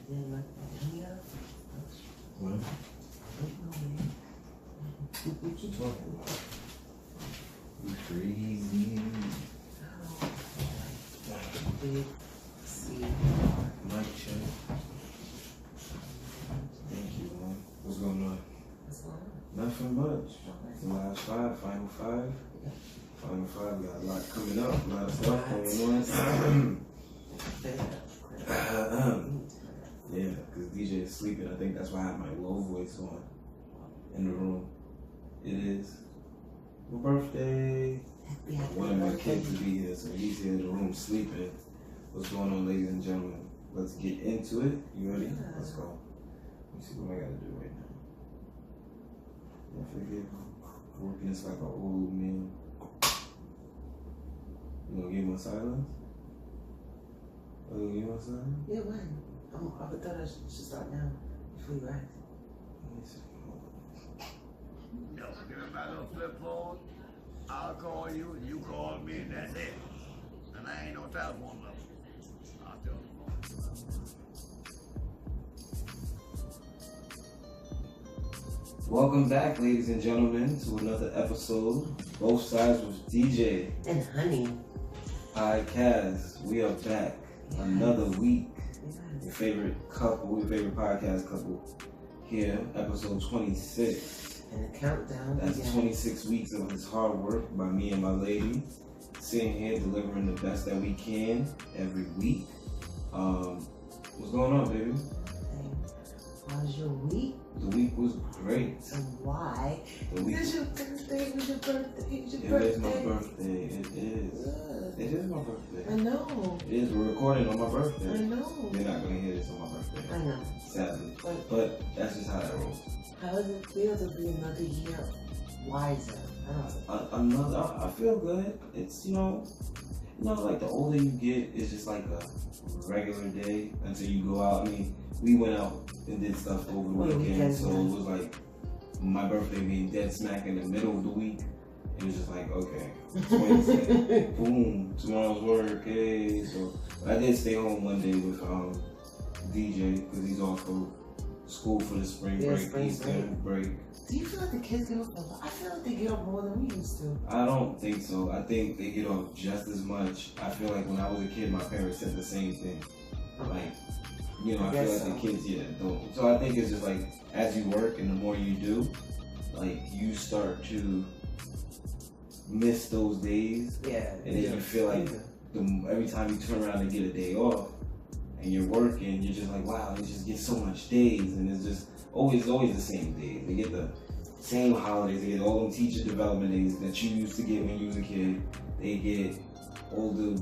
Then like yeah. What? What you talking about? You crazy. Big C. Mic check. Thank you, man. What's going on? What's going on? Nothing much. The last five, final five. Yeah. Final five, got a lot coming up, a lot of stuff going on. Yeah, because DJ is sleeping. I think that's why I have my low voice on in the room. It is my birthday. One of my kids to be here, so he's here in the room sleeping. What's going on, ladies and gentlemen? Let's get into it. You ready? Yeah. Let's go. Let me see what I gotta do right now. I forget. Working this like an old man. You gonna give him a silence? Oh, you gonna give him a silence? Yeah, when? I thought I should start now before you act. Let me see. Yo, give me my little flip phone. I'll call you, and you call me, and that's it. And I ain't no telephone number. I'll tell you. Welcome back, ladies and gentlemen, to another episode. Both Sides with DJ. And Hanee. Hi, Kaz. We are back. Yes. Another week. Yes. Your favorite couple, your favorite podcast couple here, episode 26. And the countdown. That's began. 26 weeks of his hard work by me and my lady. Sitting here delivering the best that we can every week. What's going on, baby? How's your week? The week was great. And why? The week. It's your birthday. It was your birthday. It's your It birthday. is my birthday. It is. Good. It is my birthday. I know. It is. We're recording on my I birthday. know. You're not gonna hear this on my birthday, I know. sadly. But But that's just how that rolls. how does it feel to be another year wiser? I don't know. I feel good. It's like the older you get, it's just like a regular day until you go out. I mean, we went out and did stuff over the weekend, so it was like my birthday being dead smack in the middle of the week. It was just like, okay, it's Wednesday, boom, tomorrow's work, hey. So I did stay home one day with DJ because he's off for school for the spring break, Easter break. Do you feel like the kids get off a lot? I feel like they get off more than we used to. I don't think so. I think they get off just as much. I feel like when I was a kid, my parents said the same thing. Like, I feel like the kids, don't. So I think it's just like, as you work and the more you do, like, you start to miss those days. Yeah. And then you feel like every time you turn around and get a day off and you're working, you're just like, wow, they just get so much days. And it's just always the same days. They get the same holidays. They get all them teacher development days that you used to get when you was a kid. They get all the,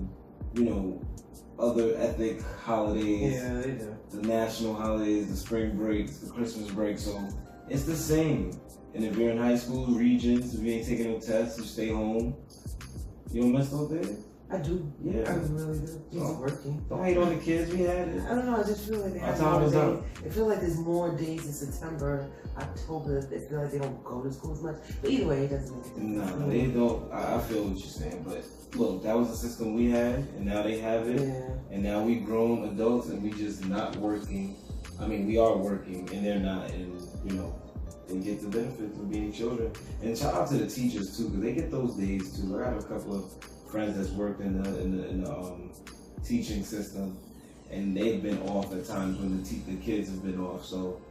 other ethnic holidays. Yeah, they do. The national holidays, the spring breaks, the Christmas break. So it's the same. And if you're in high school, regions, if you ain't taking no tests, you stay home. You don't miss those days? I do. Yeah. I really do. He's working. Don't hate on the kids. We had it. I don't know. I just feel like they Our have time more is days. up. I feel like there's more days in September, October. They feel like they don't go to school as much. But either way, it doesn't make a difference. No, they don't. I feel what you're saying, but look, that was the system we had, and now they have it, and now we grown adults, and we just not working. I mean, we are working, and they're not, and they get the benefits of being children. And shout out to the teachers too, because they get those days too. I have a couple of friends that's worked in the teaching system, and they've been off at times when the kids have been off. So,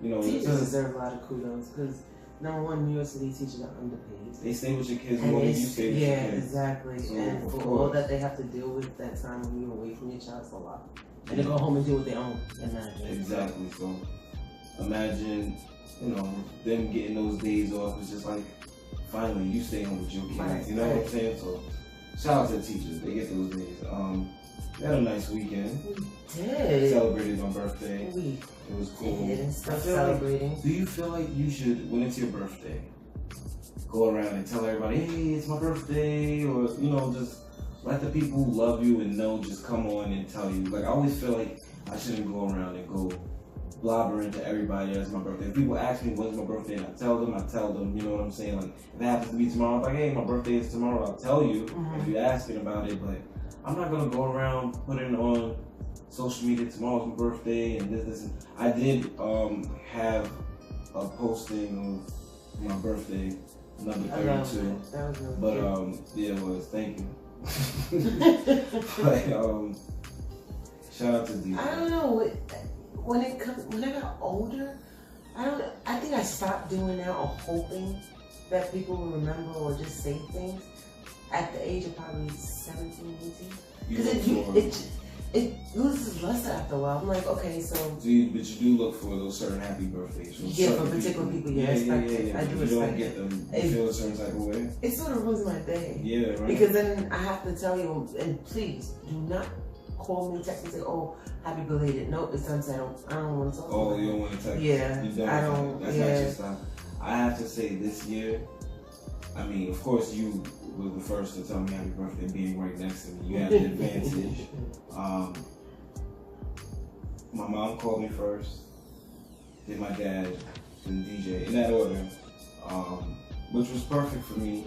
teachers deserve a lot of kudos because number one, New York City teachers are underpaid. They stay with your kids more than you stay with your kids. Yeah, exactly. So, and for all that they have to deal with that time when you're away from your child, it's a lot. And they go home and deal with their own. Exactly. So imagine, them getting those days off. It's just like, finally, you stay home with your kids. Right, you know what I'm saying? So shout out to the teachers. They get those days. We had a nice weekend. We did. Celebrated my birthday. It was cool. Did and stuff I feel celebrating. Like, do you feel like you should, when it's your birthday, go around and tell everybody, hey, it's my birthday, or just let the people who love you and know just come on and tell you. Like, I always feel like I shouldn't go around and go blobbering to everybody that's my birthday. If people ask me when's my birthday and I tell them, you know what I'm saying? Like, if it happens to be tomorrow, I'm like, hey, my birthday is tomorrow, I'll tell you if you're asking about it, but I'm not gonna go around putting on social media tomorrow's my birthday and this. And I did have a posting of my birthday, number 32. But yeah, it was. Thank you. But shout out to D. I don't know. When I got older, I think I stopped doing that or hoping that people will remember or just say things at the age of probably 17, 18. Because it loses luster after a while. I'm like, okay, so. But you do look for those certain happy birthdays. Yeah, for particular people, yeah. I do respect you don't get them, you feel a certain type of way. It sort of ruins my day. Yeah, right. Because then I have to tell you, and please do not call me, text me, say, oh, happy belated. Nope, it's time to say, I don't want to talk. Oh, you don't want to text? Yeah, I don't. That's not your style. I have to say, this year, I mean, of course, you were the first to tell me happy birthday being right next to me. You had the advantage. My mom called me first, then my dad, then DJ, in that order, which was perfect for me.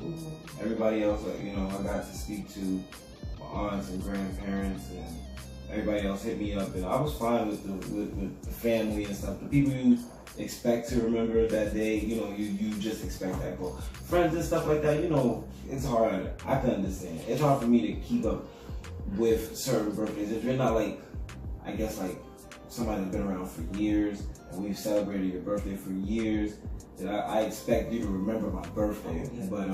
Everybody else, like, you know, I got to speak to my aunts and grandparents, and everybody else hit me up, and I was fine with the family and stuff. The people you expect to remember that day, you know, you just expect that. But friends and stuff like that, you know, it's hard. I can understand. It's hard for me to keep up with certain birthdays. If you're not like, I guess like somebody that's been around for years and we've celebrated your birthday for years, then I expect you to remember my birthday. But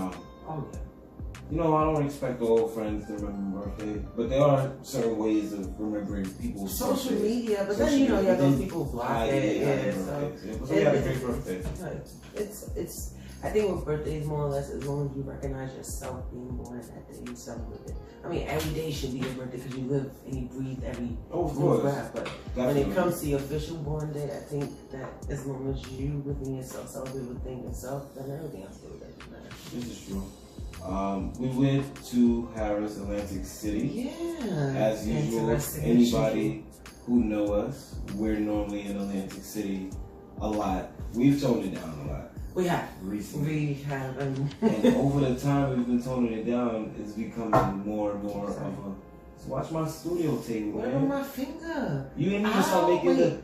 you know, I don't expect the old friends to remember my birthday, but there are certain ways of remembering people's social birthdays. media, but then you know you have those people block it. So you had a great birthday. It's. I think with birthdays, more or less, as long as you recognize yourself being born that day, you celebrate it. I mean, every day should be your birthday because you live and you breathe every breath. But when it comes to your official born day, I think that as long as you within yourself celebrate within yourself, then everything else doesn't matter. This is true. We went to Harrahs, Atlantic City. Yeah. As usual, anybody who know us, we're normally in Atlantic City a lot. We've toned it down a lot. We have. Recently. We have. And over the time we've been toning it down, it's becoming more and more of a. So watch my studio table, man. Where my finger? You didn't even start making the.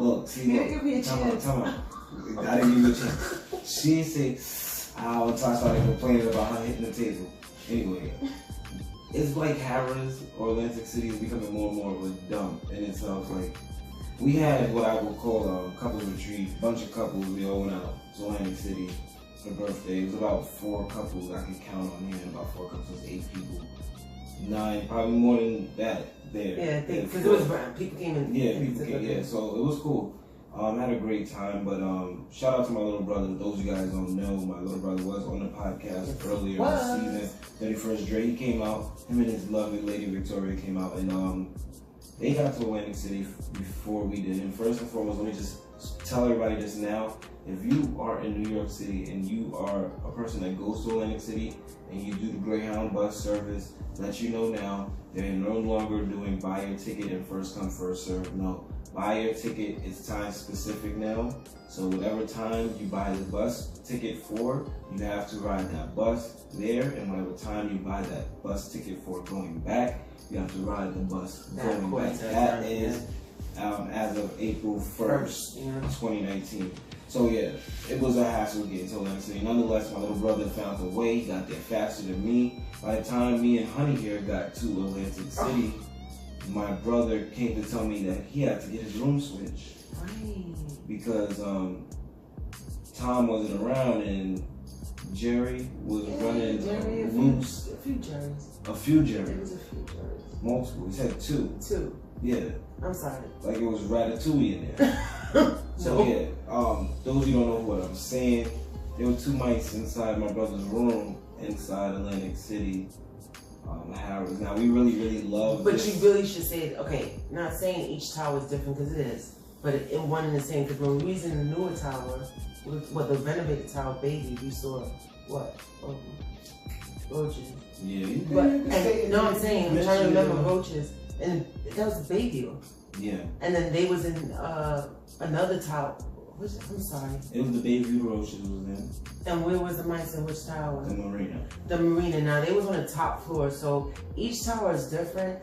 Look, see, look. Give me a chance. Come on. I didn't give you a chance. She said, ow, until I started complaining about her hitting the table. Anyway, it's like Harrahs or Atlantic City is becoming more and more of a dump in itself. Like, we had what I would call a couples retreat, bunch of couples, we all went out to Atlantic City for birthday. It was about 4 couples I can count on hand, about 4 couples, 8 people. 9, probably more than that there. Yeah, because it was people came in. Yeah, people came, yeah, so it was cool. Had a great time, but shout out to my little brother. Those of you guys don't know, my little brother was on the podcast earlier this season. 31st Dre, he came out. Him and his lovely lady Victoria came out, and they got to Atlantic City before we did. And first and foremost, let me just tell everybody this now. If you are in New York City and you are a person that goes to Atlantic City and you do the Greyhound bus service, let you know now, they're no longer doing buy your ticket and first come, first serve. No. Buy your ticket, it's time specific now. So whatever time you buy the bus ticket for, you have to ride that bus there, and whatever time you buy that bus ticket for going back, you have to ride the bus going back. That is as of April 1st, 2019. So yeah, it was a hassle getting to Atlantic City. Nonetheless, my little brother found a way, he got there faster than me. By the time me and Hanee here got to Atlantic City, my brother came to tell me that he had to get his room switched. Because Tom wasn't around and Jerry was running loose. A few Jerrys. A few Jerrys. It was a few Jerrys. Multiple. He said 2. 2. Yeah. I'm sorry. Like it was Ratatouille in there. So yeah, those of you don't know what I'm saying, there were 2 mics inside my brother's room inside Atlantic City. Harrahs. Now we really love. But you really should say it. Okay, not saying each tower is different because it is, but in one and the same. Because when we was in the newer tower, the renovated tower, baby, we saw what roaches. Yeah. No, I'm saying I'm trying to remember roaches, and that was the baby. Yeah. And then they was in another tower. I'm sorry. It was the Bay View Road she was in. And where was the mice in which tower? The Marina. The Marina. Now, they was on the top floor, so each tower is different.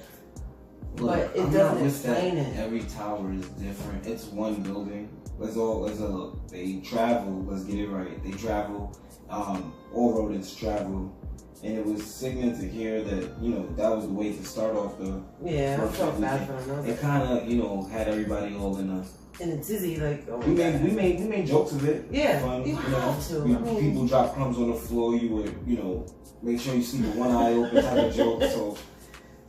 Look, but it doesn't explain it. Every tower is different. It's one building. Let's look. They travel. Let's get it right. They travel. All rodents travel. And it was sickening to hear that, you know, that was the way to start off the. Yeah, I felt bad for them. It kind of, you know, had everybody all in a tizzy, like. Oh, we made jokes of it. Yeah, fun, you have to. People drop crumbs on the floor. You would, you know, make sure you sleep with one eye open type of joke. So.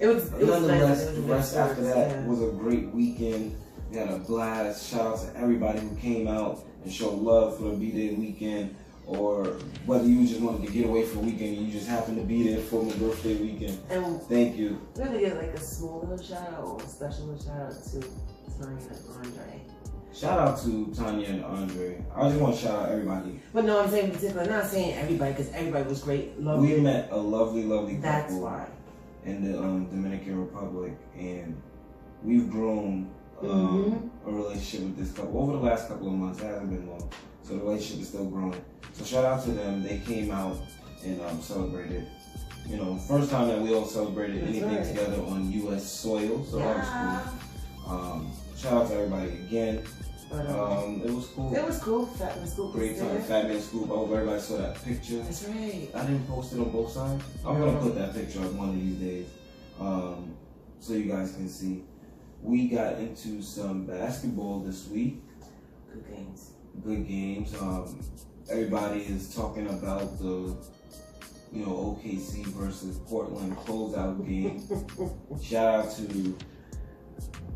Nonetheless, the rest after that was a great weekend. We had a blast. Shout out to everybody who came out and showed love for the B-Day weekend, or whether you just wanted to get away for the weekend and you just happened to be there for my birthday weekend. And thank you. We're gonna get like a small little shout out or a special little shout out to Tanya and Andre. Shout out to Tanya and Andre. I just want to shout out everybody. But no, I'm saying in particular, not saying everybody, because everybody was great. We met a lovely couple. That's why. In the Dominican Republic, and we've grown a relationship with this couple over the last couple of months. It hasn't been long, so the relationship is still growing. So shout out to them. They came out and celebrated. You know, first time that we all celebrated anything together on U.S. soil, so that was cool. Shout out to everybody again. But, it was cool. It was cool. Fat Man Scoop. Great time. Fat Man Scoop. I hope everybody saw that picture. That's right. I didn't post it on both sides. I'm going to put that picture up one of these days so you guys can see. We got into some basketball this week. Good games. Good games. Everybody is talking about the, you know, OKC versus Portland closeout game. Shout out to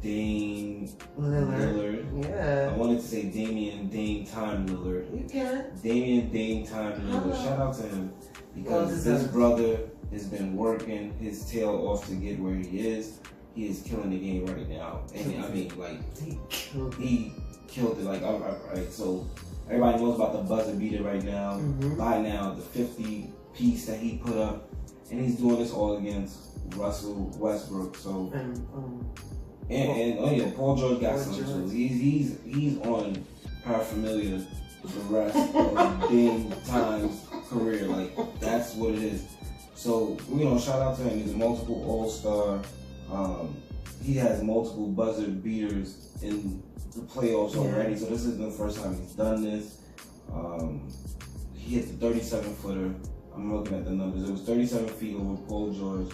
Dame Lillard. Yeah. I wanted to say Dame Time Lillard. You can. Dame Time Lillard. Shout out to him because this brother has been working his tail off to get where he is. He is killing the game right now. And I mean, like, he killed it. Like, all right, so everybody knows about the buzzer beater right now. By now, the 50 piece that he put up. And he's doing this all against Russell Westbrook. So. And oh yeah, Paul George got some too. He's on paraphernalia for the rest of Dame Time's career. Like, that's what it is. So, you know, shout out to him. He's a multiple All-Star. He has multiple buzzer beaters in the playoffs already. So this isn't the first time he's done this. He hit the 37-footer. I'm looking at the numbers. It was 37 feet over Paul George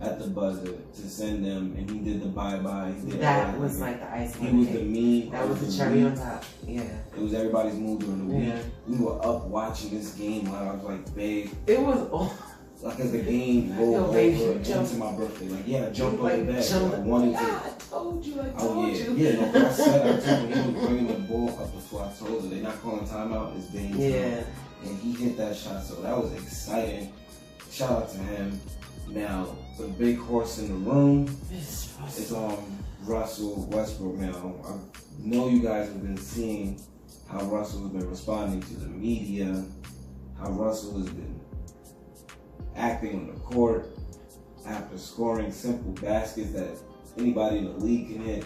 at the buzzer to send them, and he did the bye-bye. That was like the icing. He was the meme. That was the cherry on top. Yeah. It was everybody's mood during the week. Yeah. We were up watching this game while I was like, babe. It was like as the game rolled over into my birthday. Like, yeah, I jumped on the bed. I wanted to. I told you. You. Yeah, no, but I said, I told him he was bringing the ball up the floor. I told her they're not calling timeout. It's Dame's time. And he hit that shot, so that was exciting. Shout out to him. Now, the big horse in the room is Russell Westbrook. Now, I know you guys have been seeing how Russell has been responding to the media, how Russell has been acting on the court after scoring simple baskets that anybody in the league can hit.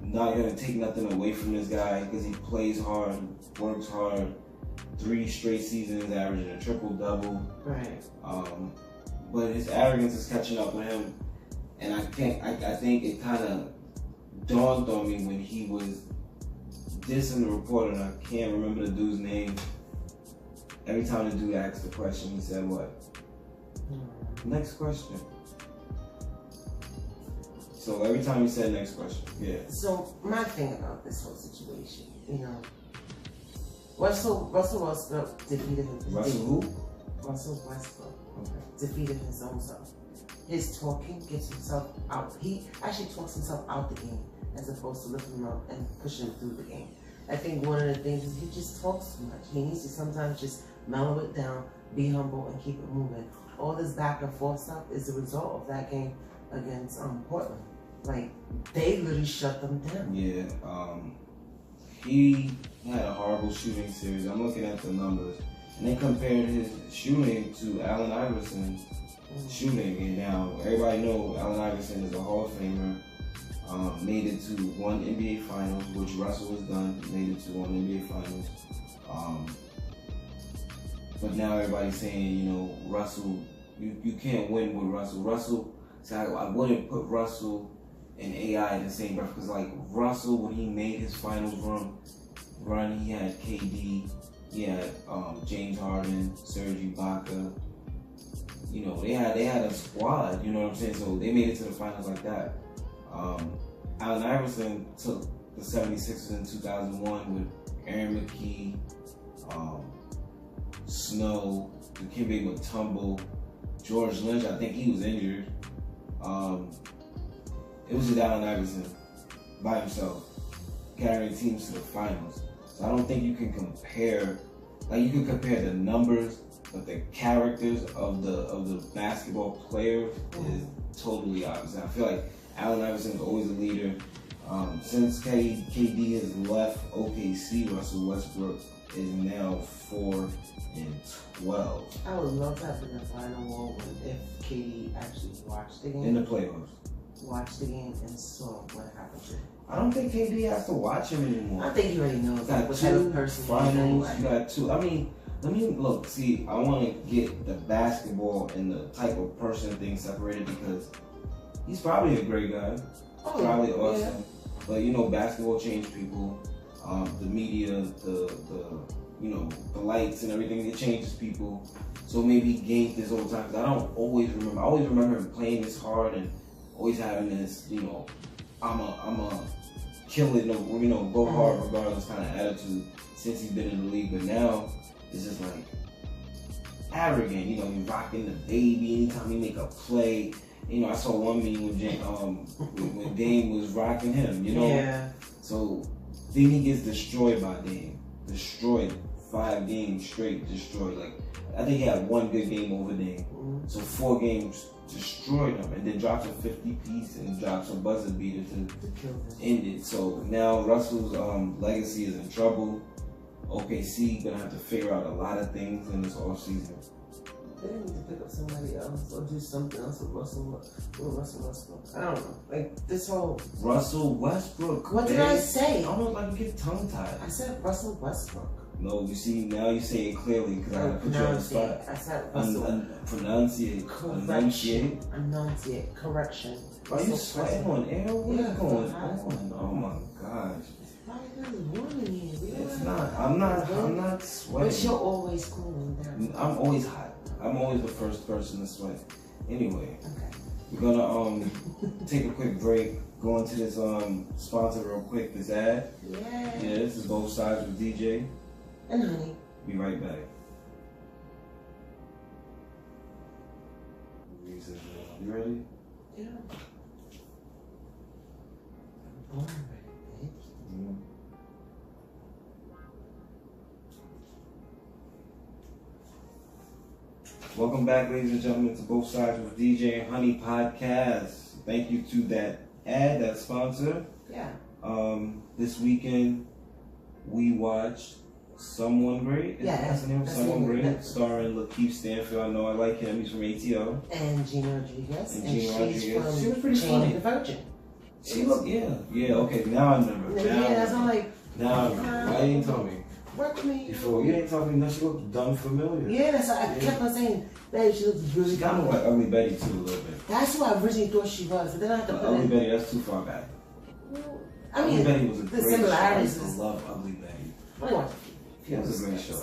Not going to take nothing away from this guy because he plays hard, works hard. 3 straight seasons averaging a triple-double. Right. But his arrogance is catching up with him. And I think it kind of dawned on me when he was dissing the reporter, and I can't remember the dude's name. Every time the dude asked the question, he said what? Next question. So every time he said next question, yeah. So my thing about this whole situation, you know, Russell Westbrook defeated him. Russell who? Russell Westbrook defeated his own self. His talking gets himself out. He actually talks himself out the game as opposed to lifting him up and pushing him through the game. I think one of the things is he just talks too much. He needs to sometimes just mellow it down, be humble, and keep it moving. All this back and forth stuff is the result of that game against Portland. Like, they literally shut them down. Yeah, he had a horrible shooting series. I'm looking at the numbers, and they compared his shooting to Allen Iverson's shooting. And now everybody knows Allen Iverson is a Hall of Famer. Made it to one NBA Finals, which Russell has done. Made it to one NBA Finals. But now everybody's saying, you know, Russell, you can't win with Russell. Russell, so I wouldn't put Russell and AI in the same breath, because like Russell, when he made his finals run, he had KD, he had James Harden, Serge Ibaka. You know, they had a squad. You know what I'm saying? So they made it to the finals like that. Allen Iverson took the 76ers in 2001 with Aaron McKee, Snow, Dikembe Mutombo, George Lynch. I think he was injured. It was just Allen Iverson by himself carrying teams to the finals. So I don't think you can compare. Like, you can compare the numbers, but the characters of the basketball players is totally opposite. I feel like Allen Iverson is always a leader. Since KD has left OKC, Russell Westbrook is now 4-12. I would love to have been a final moment if KD actually watched the game. In the playoffs. Watched the game and saw what happened to him. I don't think KD has to watch him anymore. I think he already knows. Got what two type of person finals. You got two. I mean, let me look. See, I want to get the basketball and the type of person thing separated, because he's probably a great guy. Oh, probably awesome. Yeah. But you know, basketball changed people. The media, the lights and everything, it changes people. So maybe he gained this over time, because I don't always remember. I always remember him playing this hard and always having this, you know, I'm a kill it, you know, go hard regardless kind of attitude since he's been in the league. But now it's just like arrogant, you know, he's rocking the baby anytime he make a play. You know, I saw one meme when Dame was rocking him, you know. Yeah. So then he gets destroyed by Dame. Destroyed. 5 games straight destroyed. Like, I think he had one good game over Dame. So 4 games destroyed him, and then drops a 50-piece and drops a buzzer beater to end it. So now Russell's legacy is in trouble. OKC gonna have to figure out a lot of things in this offseason. They need to pick up somebody else or do something else with Russell Westbrook. I don't know. Like, this whole Russell Westbrook. What did I say? I almost like you get tongue tied. I said Russell Westbrook. No, you see, now you say it clearly because I put you on the spot. I said Russell. Pronunciate. Enunciate. Correction. Are you sweating on air? What is going on? Oh my gosh. Probably because it's warm in here. It's not. I'm not sweating. But you're always cooling down. I'm always hot. I'm always the first person to sweat. Anyway, okay. We're gonna take a quick break. Go into this sponsor real quick. This ad. Yeah. This is Both Sides with DJ and Hanee. Be right back. You ready? Yeah. Born ready, bitch. Mm-hmm. Welcome back, ladies and gentlemen, to Both Sides with DJ and Hanee podcast. Thank you to that ad, that sponsor. Yeah. This weekend we watched Someone Great. That's the name. Someone Great, starring Lakeith, Stanfield. I know I like him. He's from ATO. And Gina Rodriguez. And Gina Rodriguez. She's from she was pretty funny. The Virgin. She looked, yeah. Okay, now I remember. That's all like. Now I remember. Why you didn't tell me? Work with me. Before you ain't talking, no, she looked dumb familiar. Yeah, that's why I kept on saying, babe, she looks really She kind of like Ugly Betty too, a little bit. That's who I originally thought she was, but then I had to put Ugly Betty, that's too far back. I mean, Ugly Betty was a great show. I used to is. love Ugly Betty. I watched It was a great show.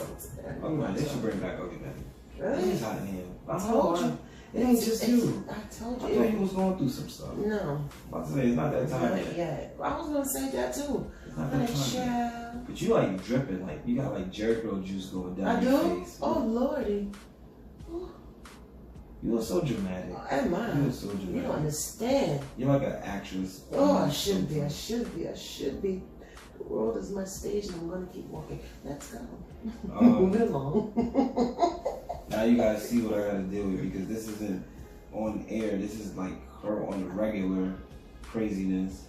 They should bring back Ugly Betty. Really? It's hot in here. I told you. It ain't just you. I told you. I thought you was going through some stuff. No. I'm about to say, it's not that time Not yet. I was going to say that too. It's not that time. But you like dripping, like you got like Jericho juice going down your face. Oh, Lordy. You look so dramatic. Am I? You look so dramatic. You don't understand. You're like an actress. Oh, I should be. The world is my stage and I'm going to keep walking. Let's go. Moving along. Now you guys see what I got to deal with, because this isn't on air. This is like her on the regular craziness.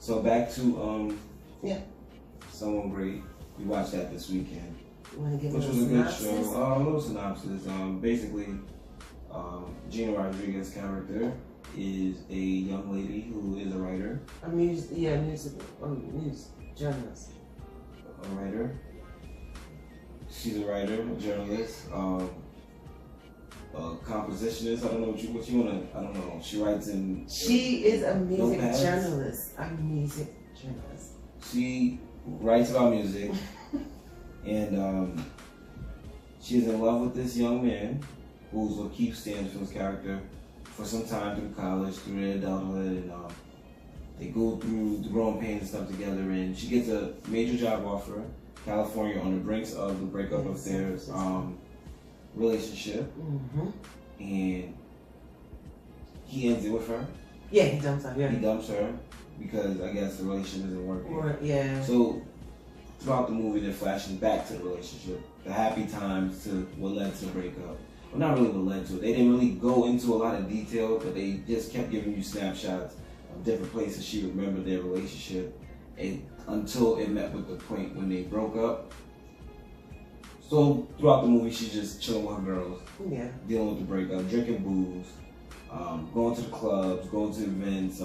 So back to Someone Great. We watched that this weekend, which was a good show. A little synopsis. Basically, Gina Rodriguez's character is a young lady who is a writer. music journalist. A writer. She's a writer, a journalist, a compositionist. I don't know what you wanna. I don't know. She writes in. She is a music notepads. journalist. A music journalist. She writes about music, and she's in love with this young man, who's Lakeith Stanfield's character, for some time through college, through their adulthood, and they go through the growing pains and stuff together. And she gets a major job offer, California, on the brinks of the breakup of their relationship, and he ends it with her. Yeah, he dumps her. Yeah, he dumps her because I guess the relationship isn't working. Yeah. So throughout the movie, they're flashing back to the relationship, the happy times, to what led to the breakup. Well, not really what led to it. They didn't really go into a lot of detail, but they just kept giving you snapshots of different places she remembered their relationship, and until it met with the point when they broke up. So throughout the movie, she's just chilling with her girls, dealing with the breakup, drinking booze, going to the clubs, going to events,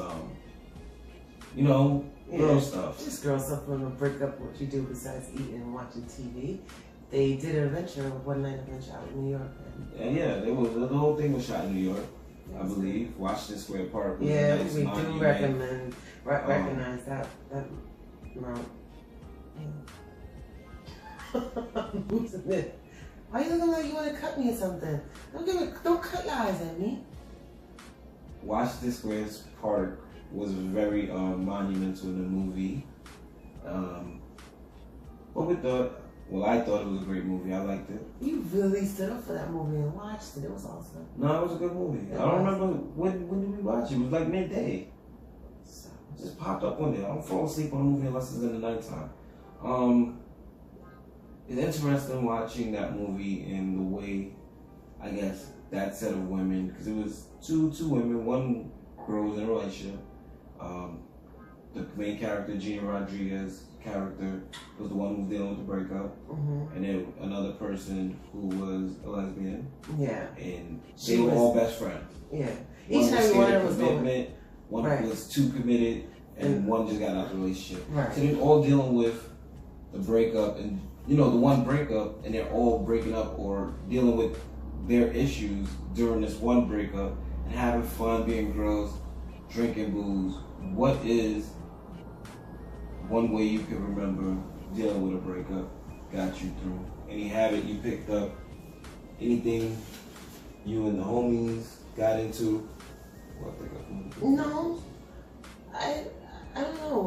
girl stuff. Just girl stuff from a breakup. What you do besides eating and watching TV. They did an adventure, one night adventure out in New York. The whole thing was shot in New York, I believe. Washington Square Park. Was yeah, a nice we do monument. recognize that. Why are you looking like you want to cut me or something? Don't cut your eyes at me. Washington Square Park was very monumental in the movie. I thought it was a great movie. I liked it. You really stood up for that movie and watched it. It was awesome. No, it was a good movie. I don't remember when did we watch it. It was like midday. It just popped up one day. I don't fall asleep on a movie unless it's in the nighttime. It's interesting watching that movie in the way, I guess, that set of women, because it was two women, one girl was in a relationship. The main character, Gina Rodriguez's character, was the one who was dealing with the breakup, and then another person who was a lesbian. Yeah, and they were all best friends. Yeah, each time one was commitment, one was too committed, and one just got out of the relationship. Right. So they're all dealing with the breakup, and the one breakup, and they're all breaking up or dealing with their issues during this one breakup and having fun, being girls, drinking booze. What is one way you can remember dealing with a breakup got you through? Any habit you picked up? Anything you and the homies got into? No, I don't know.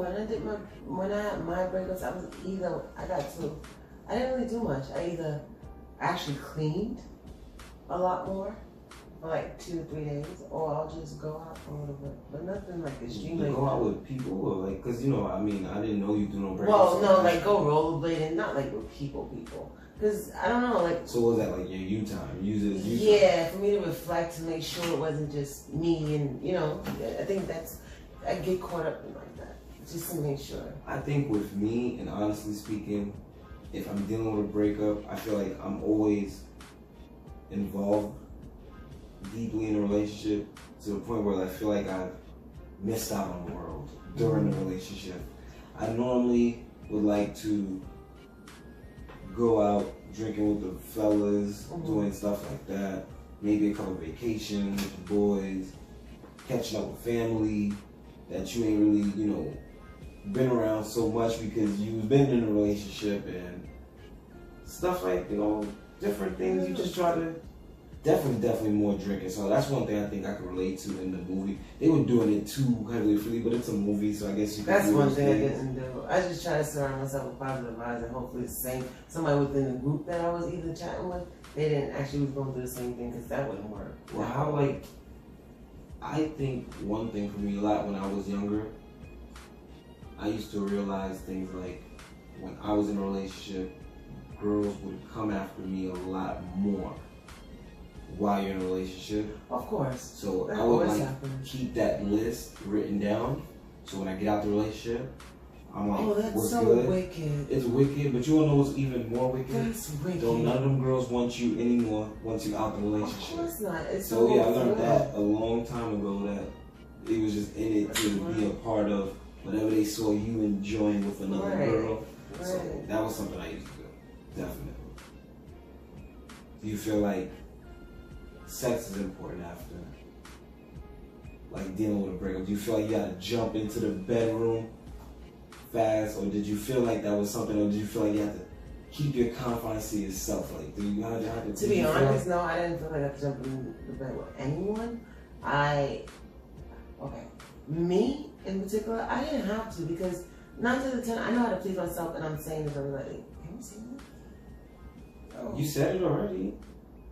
When I had my breakups, I didn't really do much. I either actually cleaned a lot more for like 2 or 3 days, or I'll just go out for a little bit, but nothing like extreme. You go out with people, or like, cause I didn't know you do no breakups. Well, no, like go rollerblading, not like with people, cause I don't know, like. So was that like your you time? Yeah, for me to reflect to make sure it wasn't just me, and I think I get caught up in like that, just to make sure. I think with me, and honestly speaking, if I'm dealing with a breakup, I feel like I'm always involved deeply in a relationship to the point where I feel like I've missed out on the world during the relationship. I normally would like to go out drinking with the fellas, doing stuff like that, maybe a couple of vacations with the boys, catching up with family that you ain't really, been around so much because you've been in a relationship and stuff like, different things. You just try to definitely more drinking. So that's one thing I think I can relate to in the movie. They were doing it too heavily freely, but it's a movie, so I guess you can. That's one thing I didn't do. I just try to surround myself with positive vibes, and hopefully the same somebody within the group that I was either chatting with, they didn't actually was going through the same thing, because that wouldn't work. Well, I think one thing for me a lot when I was younger, I used to realize things like when I was in a relationship, girls would come after me a lot more while you're in a relationship. Of course. So that I would keep that list written down. So when I get out the relationship, I'm like, that's what's so good? Wicked. It's wicked, but you wanna know what's even more wicked? That's wicked. So none of them girls want you anymore once you're out the relationship. Of course not. It's so yeah, I learned that a long time ago, that it was just in it to be a part of whatever they saw you enjoying with another girl. Right. So that was something I used to do, definitely. Do you feel like sex is important after, like, dealing with a breakup? Do you feel like you gotta jump into the bedroom fast, or did you feel like that was something, or did you feel like you had to keep your confidence to yourself? Like, do you have to be honest, no, I didn't feel like I could jump in the bed with anyone. Me in particular, I didn't have to, because 9 to 10, I know how to please myself, and I'm saying this every like, can you say that? Oh. You said it already.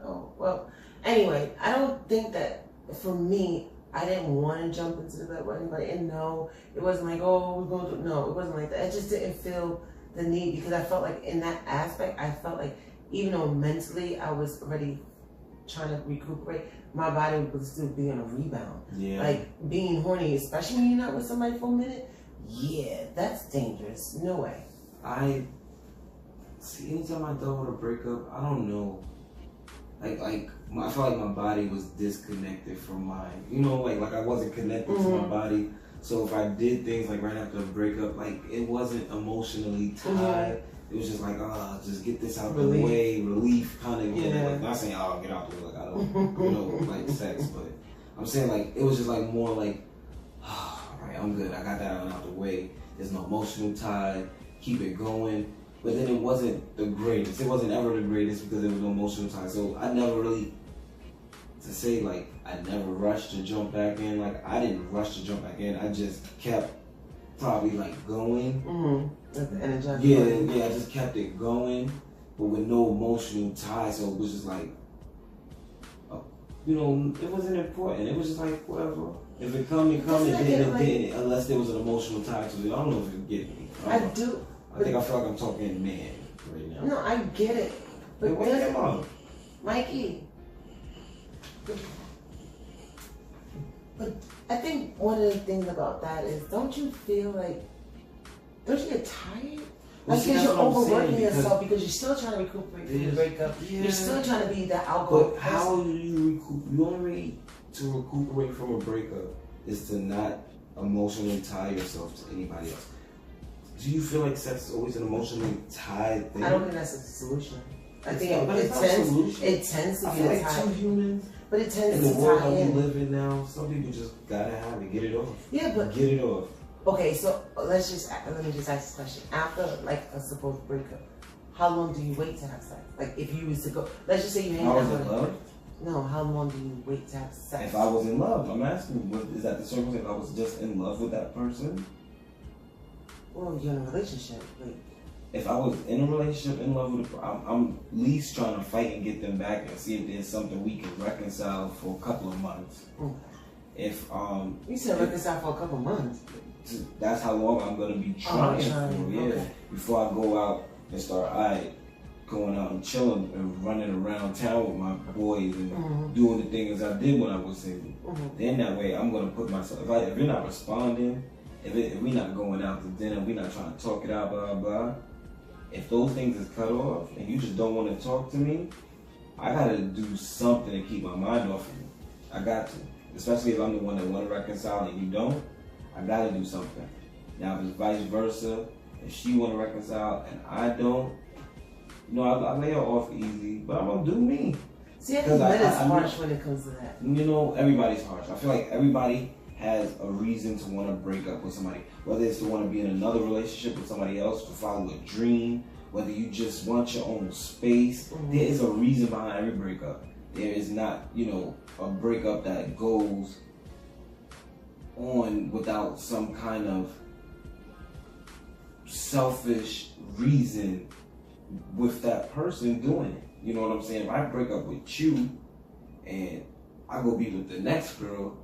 Oh, well, anyway, I don't think that, for me, I didn't want to jump into the bed with anybody, and no, it wasn't like, oh, we're going to, no, it wasn't like that. I just didn't feel the need, because I felt like in that aspect, I felt like even though mentally I was already trying to recuperate, my body would still be on a rebound. Yeah. Like being horny, especially when you're not with somebody for a minute, yeah, that's dangerous. No way. I see, anytime I dealt with a breakup, I don't know. I feel like my body was disconnected from mine. You know, like I wasn't connected to my body. So if I did things like right after a breakup, like it wasn't emotionally tied. It was just like, just get this out the way, relief kind of. Yeah. Like, not saying, get out the way, like I don't, like sex, but I'm saying like it was just like more like, all right, I'm good. I got that out the way. There's no emotional tie. Keep it going. But then it wasn't the greatest. It wasn't ever the greatest because there was no emotional tie. So I never really, to say like I never rushed to jump back in. Like I didn't rush to jump back in. I just kept probably like going. Yeah, I just kept it going, but with no emotional tie. So it was just like, it wasn't important. It was just like whatever. If it come, it come. It didn't. Unless there was an emotional tie to it. I don't know if you get me. I do. I think I feel like I'm talking man right now. No, I get it. But wait, come on, Mikey. But I think one of the things about that is, don't you get tired? Like, because you're overworking yourself, because you're still trying to recuperate from the breakup. Yeah. You're still trying to be that alcohol. But how do you recuperate? The only way to recuperate from a breakup is to not emotionally tie yourself to anybody else. Do you feel like sex is always an emotionally tied thing? I don't think that's a solution. I think it tends to be like two humans. But it tends in to the world tie that in. we live in now, some people just gotta have it, get it off. Yeah, but get it off. Okay, so let me just ask this question. After like a supposed breakup, how long do you wait to have sex? Like if you was to go, let's just say you ain't. I was in love. No, how long do you wait to have sex? If I was in love, I'm asking, is that the circumstance? If I was just in love with that person? Well, you're in a relationship. Wait. If I was in a relationship, in love with I'm at least trying to fight and get them back and see if there's something we can reconcile for a couple of months. Okay. If you said reconcile for a couple of months. That's how long I'm gonna be trying for. Yeah. Okay. Before I go out and start going out and chilling and running around town with my boys and doing the things I did when I was single. Then that way I'm gonna put myself. If you're not responding, if we're not going out to dinner, we're not trying to talk it out, blah blah. If those things is cut off and you just don't want to talk to me, I gotta do something to keep my mind off of you. I got to, especially if I'm the one that want to reconcile and you don't. I gotta do something. Now, if it's vice versa, if she want to reconcile and I don't, I lay her off easy, but I'm gonna do me. See, I think men is harsh when it comes to that. Everybody's harsh. I feel like everybody has a reason to want to break up with somebody. Whether it's to want to be in another relationship with somebody else, to follow a dream, whether you just want your own space. There is a reason behind every breakup. There is not, a breakup that goes on without some kind of selfish reason with that person doing it. You know what I'm saying? If I break up with you and I go be with the next girl,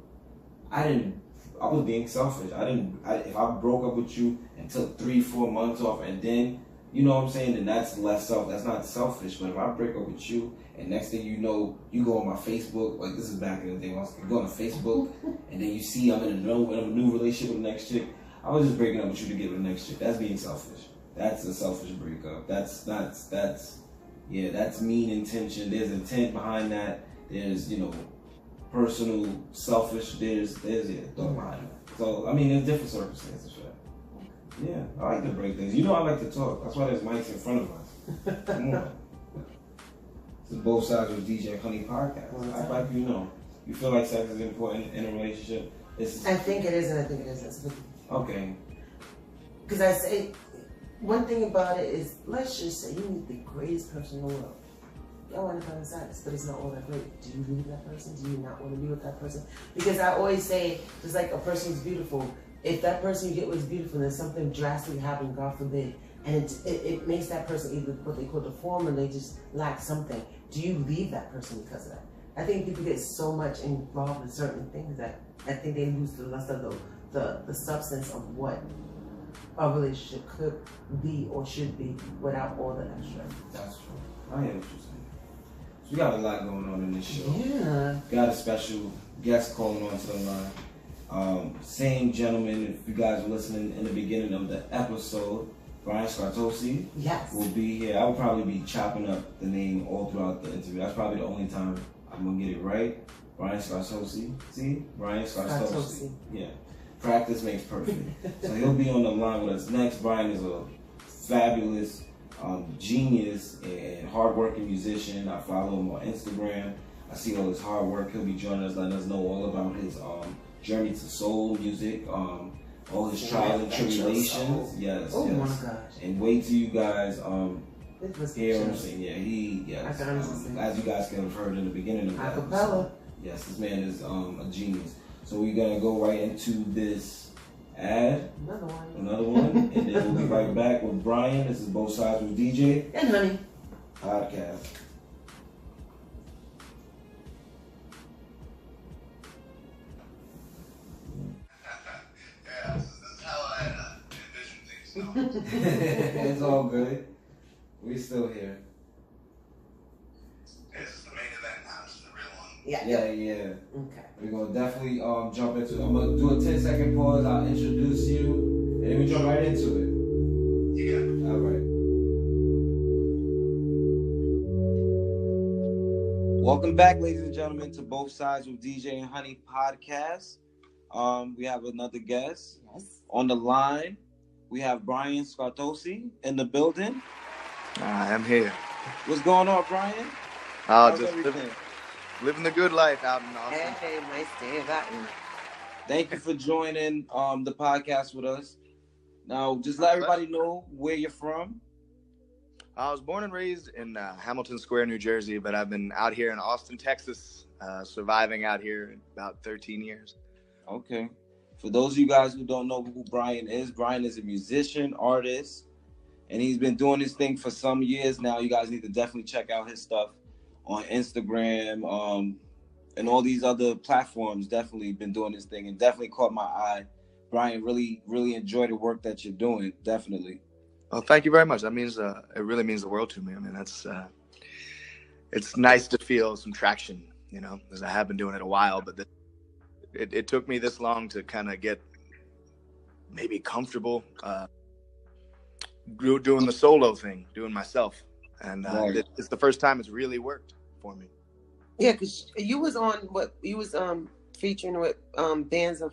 I was being selfish. If I broke up with you and took 3-4 months off and then, you know what I'm saying, then that's that's not selfish. But if I break up with you and next thing you know, you go on my Facebook, like this is back in the day, you go on Facebook and then you see I'm in a new relationship with the next chick, I was just breaking up with you to get with the next chick. That's being selfish. That's a selfish breakup. That's mean intention. There's intent behind that. There's, personal, selfish, there's thought behind it. So, there's different circumstances for that. Yeah, I like to break things. You know I like to talk. That's why there's mics in front of us. Come on. This is Both Sides with DJ and Hanee podcast. I like you feel like sex is important in a relationship. I think it is, and I think it isn't. Okay. Because I say, one thing about it is, let's just say you meet the greatest person in the world. Y'all want to come inside this, but it's not all that great. Do you leave that person? Do you not want to be with that person? Because I always say, just like a person is beautiful, if that person you get with is beautiful, then something drastically happens, God forbid, and it makes that person either what they call deformed or they just lack something. Do you leave that person because of that? I think people get so much involved in certain things that I think they lose the lust of the substance of what a relationship could be or should be without all the extra. That's true. I am interested. So we got a lot going on in this show. Yeah. Got a special guest calling on to the line. Same gentleman, if you guys were listening in the beginning of the episode, Brian Scartocci will be here. I will probably be chopping up the name all throughout the interview. That's probably the only time I'm going to get it right. Brian Scartocci. See? Brian Scartocci. Yeah. Practice makes perfect. So he'll be on the line with us next. Brian is a fabulous genius and hardworking musician. I follow him on Instagram. I see all his hard work. He'll be joining us, letting us know all about his journey to soul music, all his trials and tribulations. Yes. Oh my gosh. And wait till you guys hear him sing. Yeah, as you guys can have heard in the beginning of the episode. Yes, this man is a genius. So we're gonna go right into this ad. Another one. And then we'll be right back with Brian. This is Both Sides with DJ and Hanee podcast. Yeah, this is how I envision things. It's all good. We're still here. This is the main event now. This is the real one. Yeah. Okay. We're gonna definitely jump into it. I'm gonna do a 10-second pause. I'll introduce you, and then we jump right into it. Yeah. All right. Welcome back, ladies and gentlemen, to Both Sides with DJ and Hanee podcast. We have another guest on the line. We have Brian Scartocci in the building. I am here. What's going on, Brian? Just living the good life out in Austin. Hey, nice day about you. Thank you for joining the podcast with us. Now, just let everybody know where you're from. I was born and raised in Hamilton Square, New Jersey, but I've been out here in Austin, Texas, surviving out here about 13 years. Okay. For those of you guys who don't know who Brian is a musician, artist, and he's been doing this thing for some years now. You guys need to definitely check out his stuff on Instagram, and all these other platforms. Definitely been doing this thing and definitely caught my eye. Brian, really, really enjoy the work that you're doing. Definitely. Well, thank you very much. That means it really means the world to me. I mean, that's it's nice to feel some traction, because I have been doing it a while, but it took me this long to kind of get maybe comfortable doing the solo thing, doing myself. And it's the first time it's really worked for me. Yeah, because you was featuring with bands of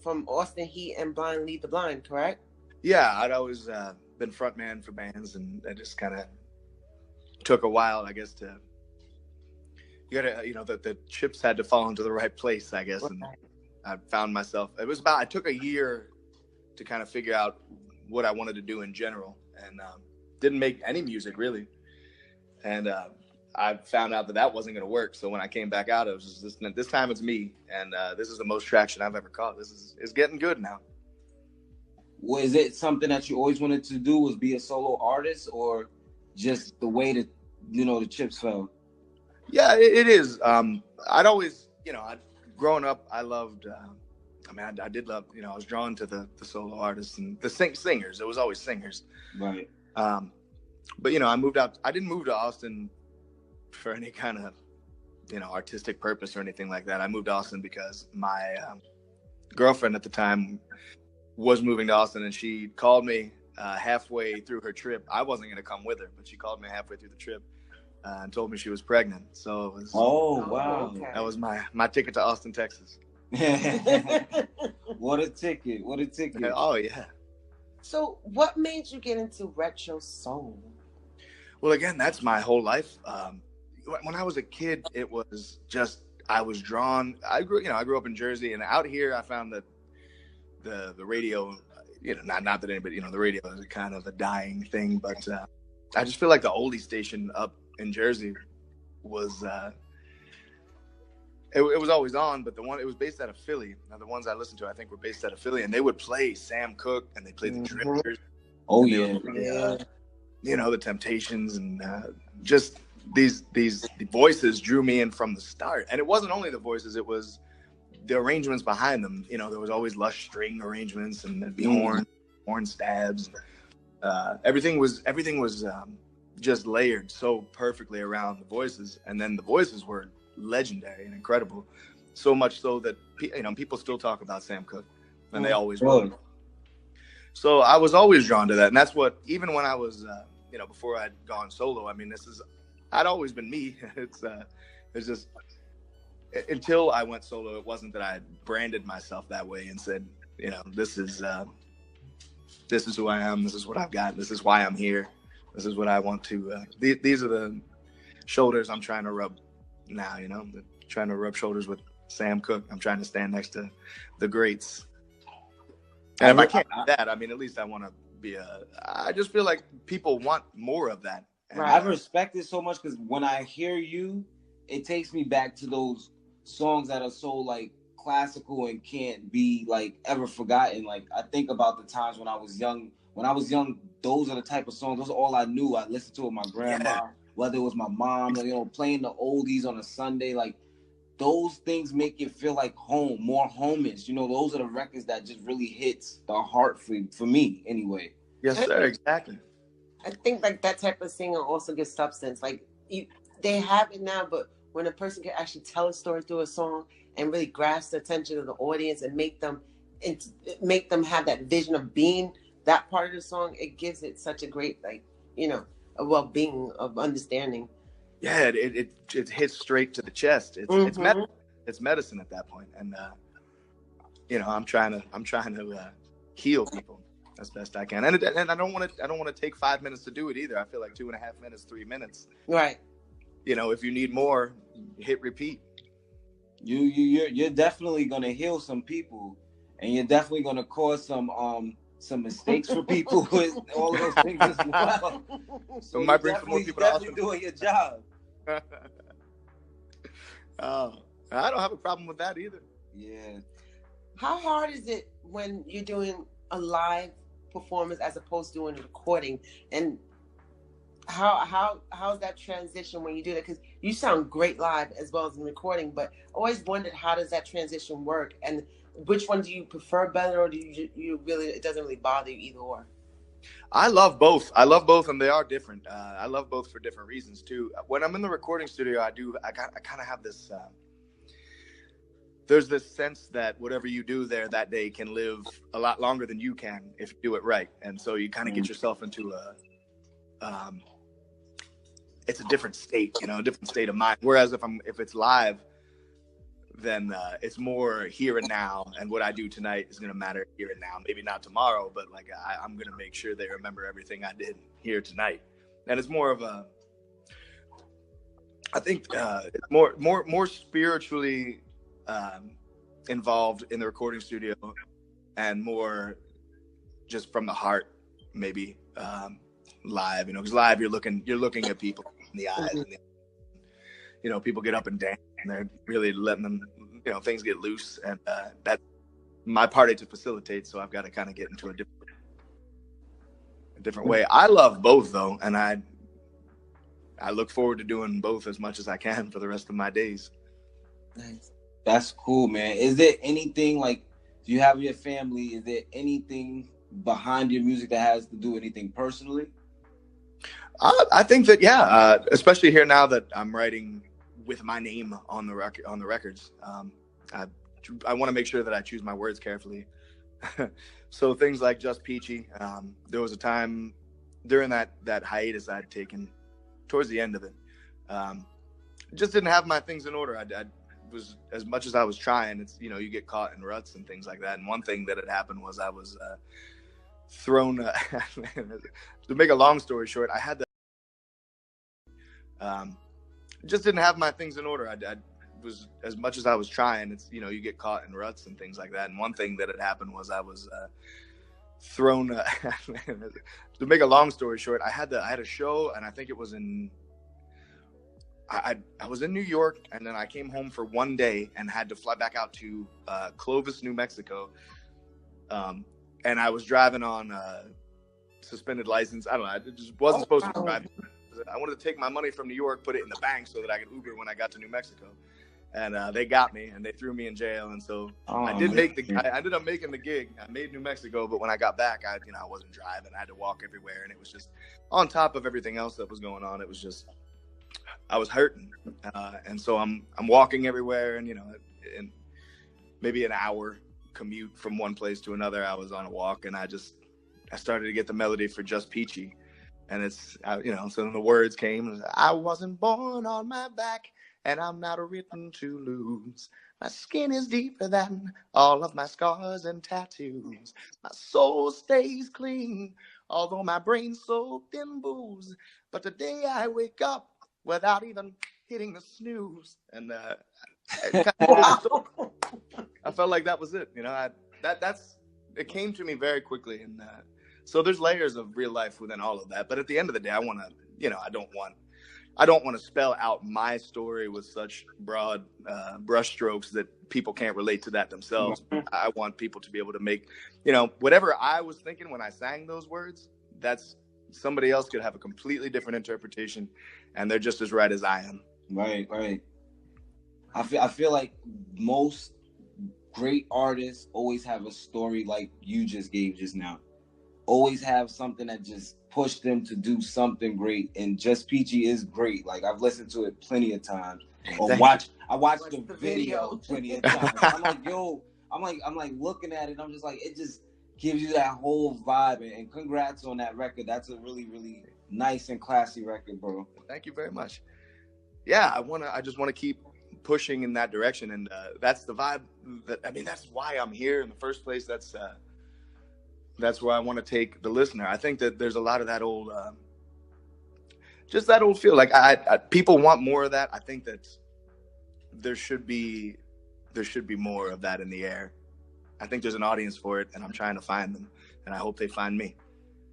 from Austin Heat and Blind Lead the Blind, correct? Yeah, I'd always been frontman for bands, and it just kind of took a while, I guess, to the chips had to fall into the right place, I guess. And I found myself. I took a year to kind of figure out what I wanted to do in general, and didn't make any music really. And I found out that wasn't going to work. So when I came back out, it was just this time it's me, and this is the most traction I've ever caught. It's getting good now. Was it something that you always wanted to do, was be a solo artist, or just the way that, the chips fell? Yeah, it is. I'd always, growing up, I loved, I did love, I was drawn to the solo artists and the singers. It was always singers. Right. But, I moved out. I didn't move to Austin for any kind of, artistic purpose or anything like that. I moved to Austin because my girlfriend at the time was moving to Austin, and she called me halfway through her trip. I wasn't going to come with her, but she called me halfway through the trip and told me she was pregnant. So it was, wow. Okay. That was my ticket to Austin, Texas. What a ticket. Oh, yeah. So, what made you get into retro soul? Well, again, that's my whole life. When I was a kid, it was just I was drawn. I grew up in Jersey, and out here, I found that the radio, not that anybody, the radio is kind of a dying thing, but I just feel like the oldie station up in Jersey was. It was always on, but it was based out of Philly. Now, the ones I listened to, I think, were based out of Philly, and they would play Sam Cooke, and they played the Drifters. Oh, yeah. The Temptations, and just the voices drew me in from the start. And it wasn't only the voices; it was the arrangements behind them. There was always lush string arrangements, and there'd be horn stabs. Everything was just layered so perfectly around the voices, and then the voices were legendary and incredible, so much so that people still talk about Sam Cooke, and they always will. So I was always drawn to that, and that's what, even when I was before I'd gone solo, I mean, I'd always been me. It's just until I went solo, it wasn't that I had branded myself that way and said, this is who I am, this is what I've got, this is why I'm here, this is what I want to these are the shoulders I'm trying to rub now, trying to rub shoulders with Sam Cooke. I'm trying to stand next to the greats. And if I can't do that, I mean, at least I want to be I just feel like people want more of that. Right. I respect it so much because when I hear you, it takes me back to those songs that are so like classical and can't be like ever forgotten. Like I think about the times when I was young. When I was young, those are the type of songs. Those are all I knew. I listened to with my grandma, whether it was my mom, playing the oldies on a Sunday. Like those things make you feel like home, more homage. Those are the records that just really hits the heart for me anyway. Yes, sir. Exactly. I think like that type of singing also gives substance. Like they have it now, but when a person can actually tell a story through a song and really grasp the attention of the audience and make them have that vision of being that part of the song, it gives it such a great a well-being of understanding. Yeah, it hits straight to the chest. It's medicine at that point, and I'm trying to heal people as best I can, and I don't want to take 5 minutes to do it either. I feel like 2.5 minutes, 3 minutes. Right. If you need more, hit repeat. You're definitely gonna heal some people, and you're definitely gonna cause some mistakes for people with all of those things as well. So it might bring some more people. Definitely doing your job. I don't have a problem with that either. Yeah. How hard is it when you're doing a live performance as opposed to doing a recording? And how's that transition when you do that? Because you sound great live as well as in recording, but I always wondered, how does that transition work? And which one do you prefer better, or do you really, it doesn't really bother you either or? I love both, and they are different. I love both for different reasons too. When I'm in the recording studio, I kind of have this. There's this sense that whatever you do there that day can live a lot longer than you can if you do it right, and so you kind of get yourself into it's a different state, a different state of mind. Whereas if it's live, then it's more here and now, and what I do tonight is going to matter here and now. Maybe not tomorrow, but like I'm going to make sure they remember everything I did here tonight. And it's more of I think it's more spiritually involved in the recording studio, and more just from the heart, maybe live. Because live you're looking at people in the eyes, and people get up and dance. And they're really letting them, things get loose, and that's my party to facilitate. So I've got to kind of get into a different way. I love both though, and I look forward to doing both as much as I can for the rest of my days. Nice. That's cool, man. Is there anything like, do you have your family? Is there anything behind your music that has to do anything personally? I think that especially here now that I'm writing with my name on the records. I want to make sure that I choose my words carefully. So things like Just Peachy. There was a time during that hiatus I'd taken towards the end of it. Just didn't have my things in order. I was, as much as I was trying, it's, you get caught in ruts and things like that. And one thing that had happened was I was thrown. To make a long story short, I had just didn't have my things in order. I was, as much as I was trying, it's, you get caught in ruts and things like that. And one thing that had happened was I was thrown. To make a long story short, I had a show, and I think it was I was in New York, and then I came home for one day and had to fly back out to Clovis, New Mexico. And I was driving on suspended license. I don't know. I just wasn't supposed to drive. I wanted to take my money from New York, put it in the bank so that I could Uber when I got to New Mexico. And they got me, and they threw me in jail. And so I ended up making the gig. I made New Mexico, but when I got back, I wasn't driving. I had to walk everywhere, and it was just on top of everything else that was going on. It was just, I was hurting, and so I'm walking everywhere, and in maybe an hour commute from one place to another, I was on a walk, and I started to get the melody for Just Peachy, and it's so then the words came. I wasn't born on my back, and I'm not written to lose. My skin is deeper than all of my scars and tattoos. My soul stays clean, although my brain's soaked in booze. But today I wake up without even hitting the snooze. And I felt like that was it. It came to me very quickly. And so there's layers of real life within all of that. But at the end of the day, I want to, I don't want to spell out my story with such broad brushstrokes that people can't relate to that themselves. I want people to be able to make, whatever I was thinking when I sang those words, that's somebody else could have a completely different interpretation, and they're just as right as I am. Right. I feel like most great artists always have a story like you just gave just now. Always have something that just pushed them to do something great, and Just Peachy is great. Like, I've listened to it plenty of times. I watched the video plenty of times. I'm like, yo, I'm like looking at it. I'm just like, it just gives you that whole vibe. And congrats on that record. That's a really, really nice and classy record, bro. Thank you very much. Yeah, I just want to keep pushing in that direction, and that's the vibe. That's why I'm here in the first place. That's where I want to take the listener. I think that there's a lot of that old, just that old feel. Like I people want more of that. I think that there should be more of that in the air. I think there's an audience for it, and I'm trying to find them, and I hope they find me.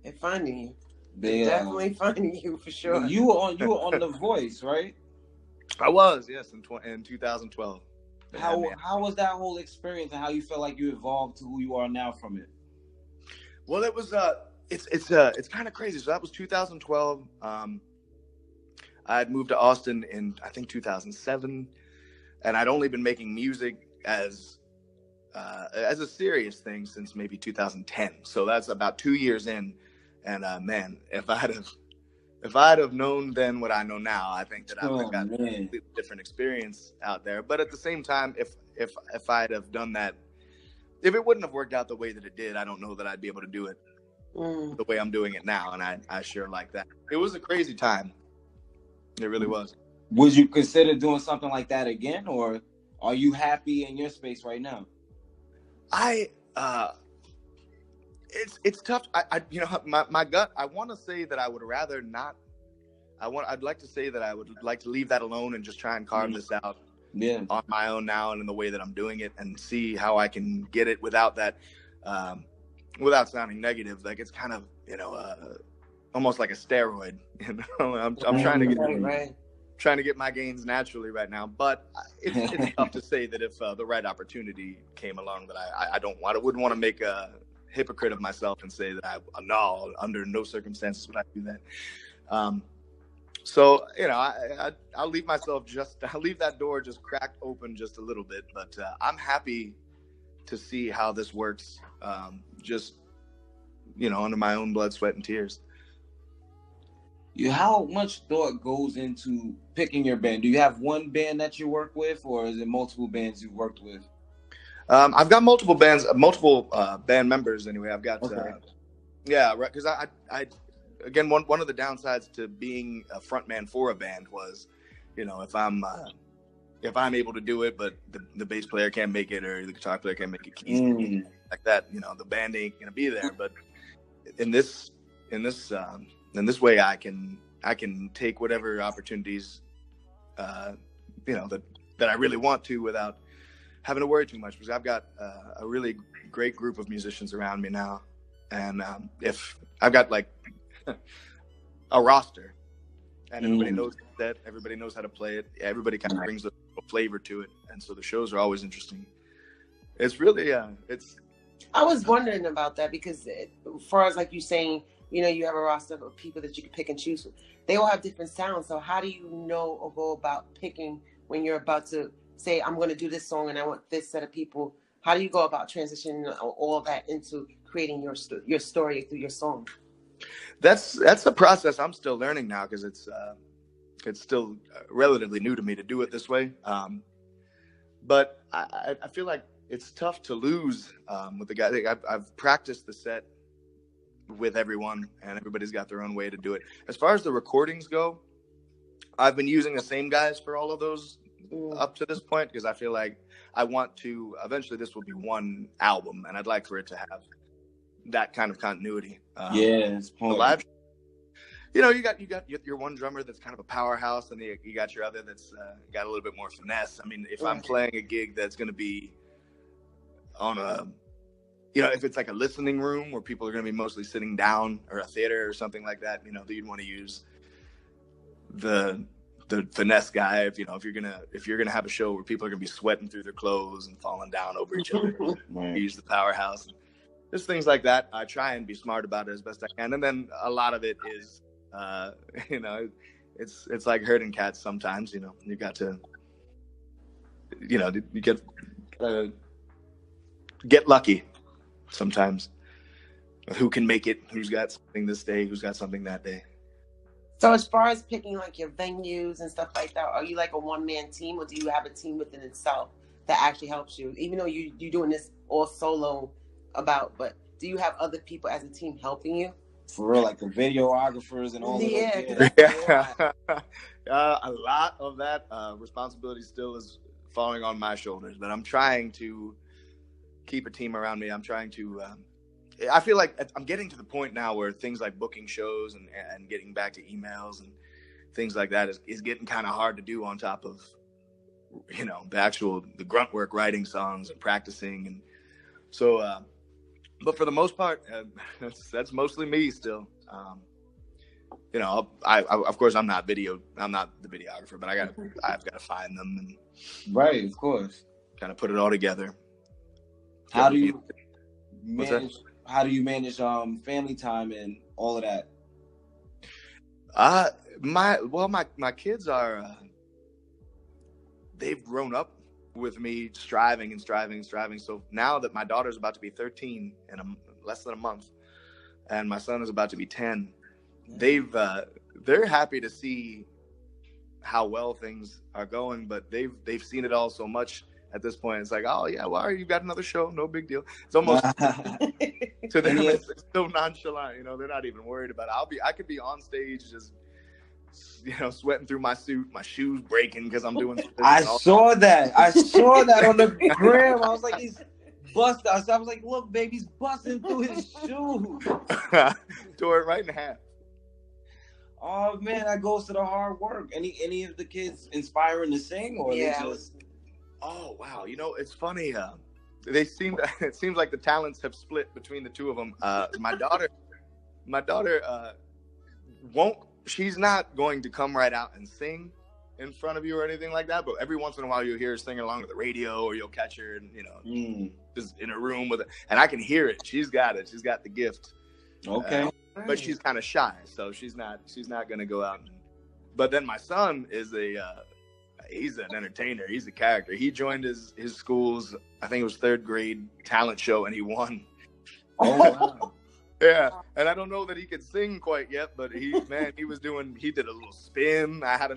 They're finding you. They're definitely finding you for sure. You were on The Voice, right? I was, yes, in 2012. How was that whole experience, and how you felt like you evolved to who you are now from it? Well, it was it's kind of crazy. So that was 2012. I had moved to Austin in, I think, 2007, and I'd only been making music as a serious thing since maybe 2010. So that's about 2 years in. And man, if I'd have known then what I know now, I think that I would have gotten a completely different experience out there. But at the same time, if I'd have done that, if it wouldn't have worked out the way that it did, I don't know that I'd be able to do it the way I'm doing it now. And I sure like that. It was a crazy time. It really was. Would you consider doing something like that again, or are you happy in your space right now? It's tough. My gut, I want to say that I would rather not. I'd like to say that I would like to leave that alone and just try and carve this out on my own now and in the way that I'm doing it, and see how I can get it without that, without sounding negative. Like, it's kind of, almost like a steroid. I'm trying to get trying to get my gains naturally right now, but it's tough to say that if the right opportunity came along, that I wouldn't want to make a hypocrite of myself and say that under no circumstances would I do that. So, I'll leave that door just cracked open just a little bit, but I'm happy to see how this works, just, under my own blood, sweat, and tears. How much thought goes into picking your band? Do you have one band that you work with, or is it multiple bands you've worked with? I've got multiple band members anyway. I've got, because I again, one of the downsides to being a frontman for a band was, if I'm able to do it, but the bass player can't make it, or the guitar player can't make it, keys like that, the band ain't gonna be there. But in this way, I can take whatever opportunities, that I really want to without having to worry too much, because I've got a really great group of musicians around me now. And if I've got like a roster and everybody knows that, everybody knows how to play it, everybody kind of brings a flavor to it. And so the shows are always interesting. It's really, I was wondering about that because as far as like you saying, you have a roster of people that you can pick and choose from. They all have different sounds. So how do you know or go about picking when you're about to say, I'm going to do this song and I want this set of people? How do you go about transitioning all that into creating your story through your song? That's a process I'm still learning now, because it's still relatively new to me to do it this way. But I feel like it's tough to lose with the guy. I've practiced the set with everyone, and everybody's got their own way to do it. As far as the recordings go, I've been using the same guys for all of those up to this point, because I feel like I want to eventually, this will be one album, and I'd like for it to have that kind of continuity. It's live. You got your one drummer that's kind of a powerhouse, and you got your other that's got a little bit more finesse. I mean, if I'm playing a gig that's going to be on a, if it's like a listening room where people are going to be mostly sitting down, or a theater or something like that, you'd want to use the finesse guy. If you're gonna have a show where people are gonna be sweating through their clothes and falling down over each other, use the powerhouse. There's things like that. I try and be smart about it as best I can, and then a lot of it is, it's like herding cats sometimes. You got to, you get lucky sometimes with who can make it, who's got something this day, who's got something that day. So as far as picking like your venues and stuff like that, are you like a one-man team, or do you have a team within itself that actually helps you? Even though you're doing this all solo but do you have other people as a team helping you? For real, like the videographers and all of those. Yeah. A lot of that responsibility still is falling on my shoulders, but I'm trying to keep a team around me. I'm trying to... I feel like I'm getting to the point now where things like booking shows and getting back to emails and things like that is getting kind of hard to do on top of, the grunt work, writing songs and practicing. And so, but for the most part, that's mostly me still. Of course I'm not the videographer, but I've got to find them and right, of course, kind of put it all together. How do you manage family time and all of that? My kids are they've grown up with me striving. So now that my daughter's about to be 13 in less than a month, and my son is about to be 10, they're happy to see how well things are going, but they've seen it all so much. At this point, it's like, oh yeah, well, you got another show, no big deal. It's almost to them, it's so nonchalant. They're not even worried about it. I could be on stage just, sweating through my suit, my shoes breaking because I'm doing. I saw that on the gram. I was like, he's busted. I was like, look, baby's busting through his shoes. Tore it right in half. Oh man, that goes to the hard work. Any of the kids inspiring to sing, or they just? Oh wow! It's funny. It seems like the talents have split between the two of them. My daughter won't. She's not going to come right out and sing in front of you or anything like that. But every once in a while, you'll hear her singing along to the radio, or you'll catch her, and just in a room with it, and I can hear it. She's got it. She's got the gift. Okay. But she's kind of shy, so she's not going to go out. But then my son is he's an entertainer. He's a character. He joined his school's, I think it was 3rd grade talent show, and he won. Oh, wow. Yeah. And I don't know that he could sing quite yet, but he did a little spin. I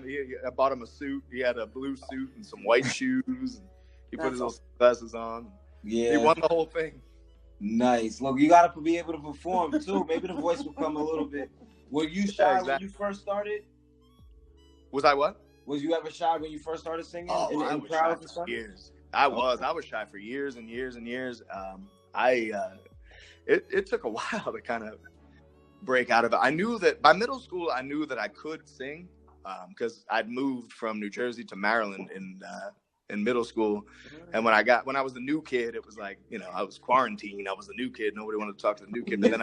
bought him a suit. He had a blue suit and some white shoes. And he put his little glasses on. Yeah. He won the whole thing. Nice. Look, you got to be able to perform too. Maybe the voice will come a little bit. Were you shy when you first started? Was I what? Was you ever shy when you first started singing? Oh, I was shy for years. I was shy for years and years and years. It took a while to kind of break out of it. I knew that by middle school, I knew that I could sing because I'd moved from New Jersey to Maryland in middle school. And when I was the new kid, it was like, you know, I was quarantined. I was the new kid. Nobody wanted to talk to the new kid. But then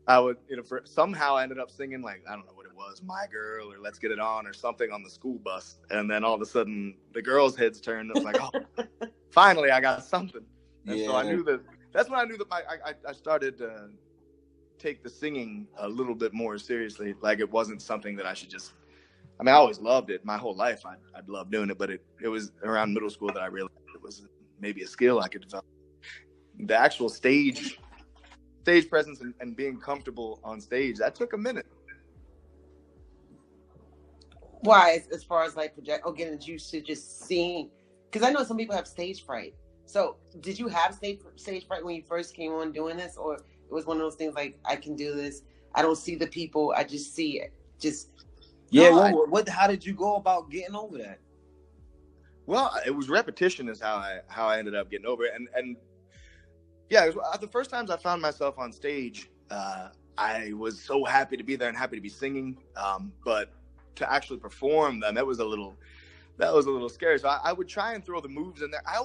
I would, you know, somehow I ended up singing, like, I don't know what it was, My Girl or Let's Get It On or something on the school bus. And then all of a sudden the girls' heads turned. It was like, oh, finally I got something. And so I knew that's when I knew that I started to take the singing a little bit more seriously. Like it wasn't something that I should just, I mean, I always loved it. My whole life, I'd loved doing it, but it was around middle school that I realized it was maybe a skill I could develop. The actual stage presence and being comfortable on stage, that took a minute. Why, as far as like getting used to just seeing? Because I know some people have stage fright. So did you have stage fright when you first came on doing this, or it was one of those things like, I can do this, I don't see the people, I just see it? How did you go about getting over that? Well, it was repetition is how I ended up getting over it. And yeah, it was, the first times I found myself on stage, I was so happy to be there and happy to be singing. But to actually perform them, that was a little scary. So I would try and throw the moves in there. I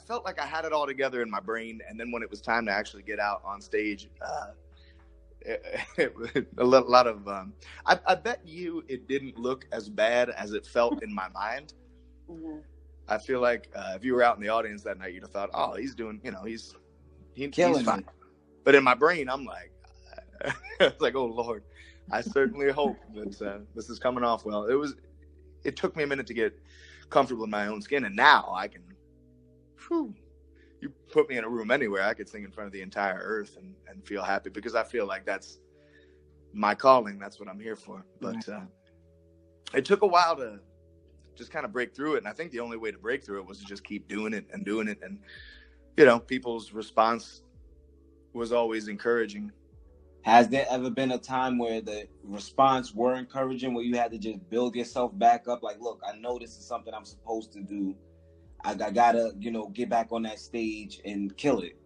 felt like I had it all together in my brain. And then when it was time to actually get out on stage, a lot of I bet you it didn't look as bad as it felt in my mind. Mm-hmm. I feel like if you were out in the audience that night, you'd have thought, oh, he's doing, you know, he's fine. But in my brain, I'm like, it's like, oh Lord, I certainly hope that this is coming off well. It took me a minute to get comfortable in my own skin, and now I can, you put me in a room anywhere, I could sing in front of the entire earth and feel happy, because I feel like that's my calling. That's what I'm here for. But it took a while to just kind of break through it. And I think the only way to break through it was to just keep doing it. And, you know, people's response was always encouraging. Has there ever been a time where the response were encouraging, where you had to just build yourself back up? Like, look, I know this is something I'm supposed to do. I gotta, you know, get back on that stage and kill it.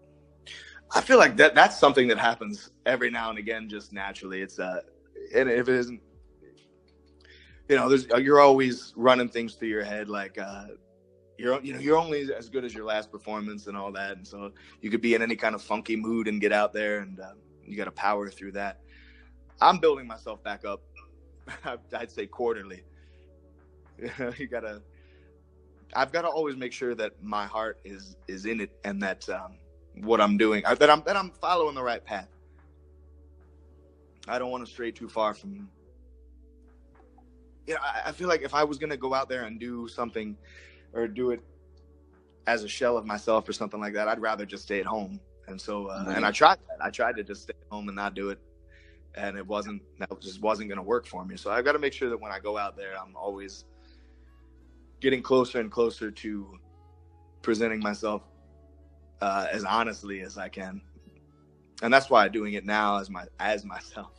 I feel like that's something that happens every now and again, just naturally. It's and if it isn't, you know, you're always running things through your head, like you're only as good as your last performance and all that, and so you could be in any kind of funky mood and get out there, and you got to power through that. I'm building myself back up. I'd say quarterly. I've got to always make sure that my heart is in it, and that what I'm doing, that I'm following the right path. I don't want to stray too far from. You know, I feel like if I was going to go out there and do something, or do it as a shell of myself or something like that, I'd rather just stay at home. And so, and I tried that. I tried to just stay at home and not do it, and that just wasn't going to work for me. So I've got to make sure that when I go out there, I'm always getting closer and closer to presenting myself as honestly as I can. And that's why doing it now as myself,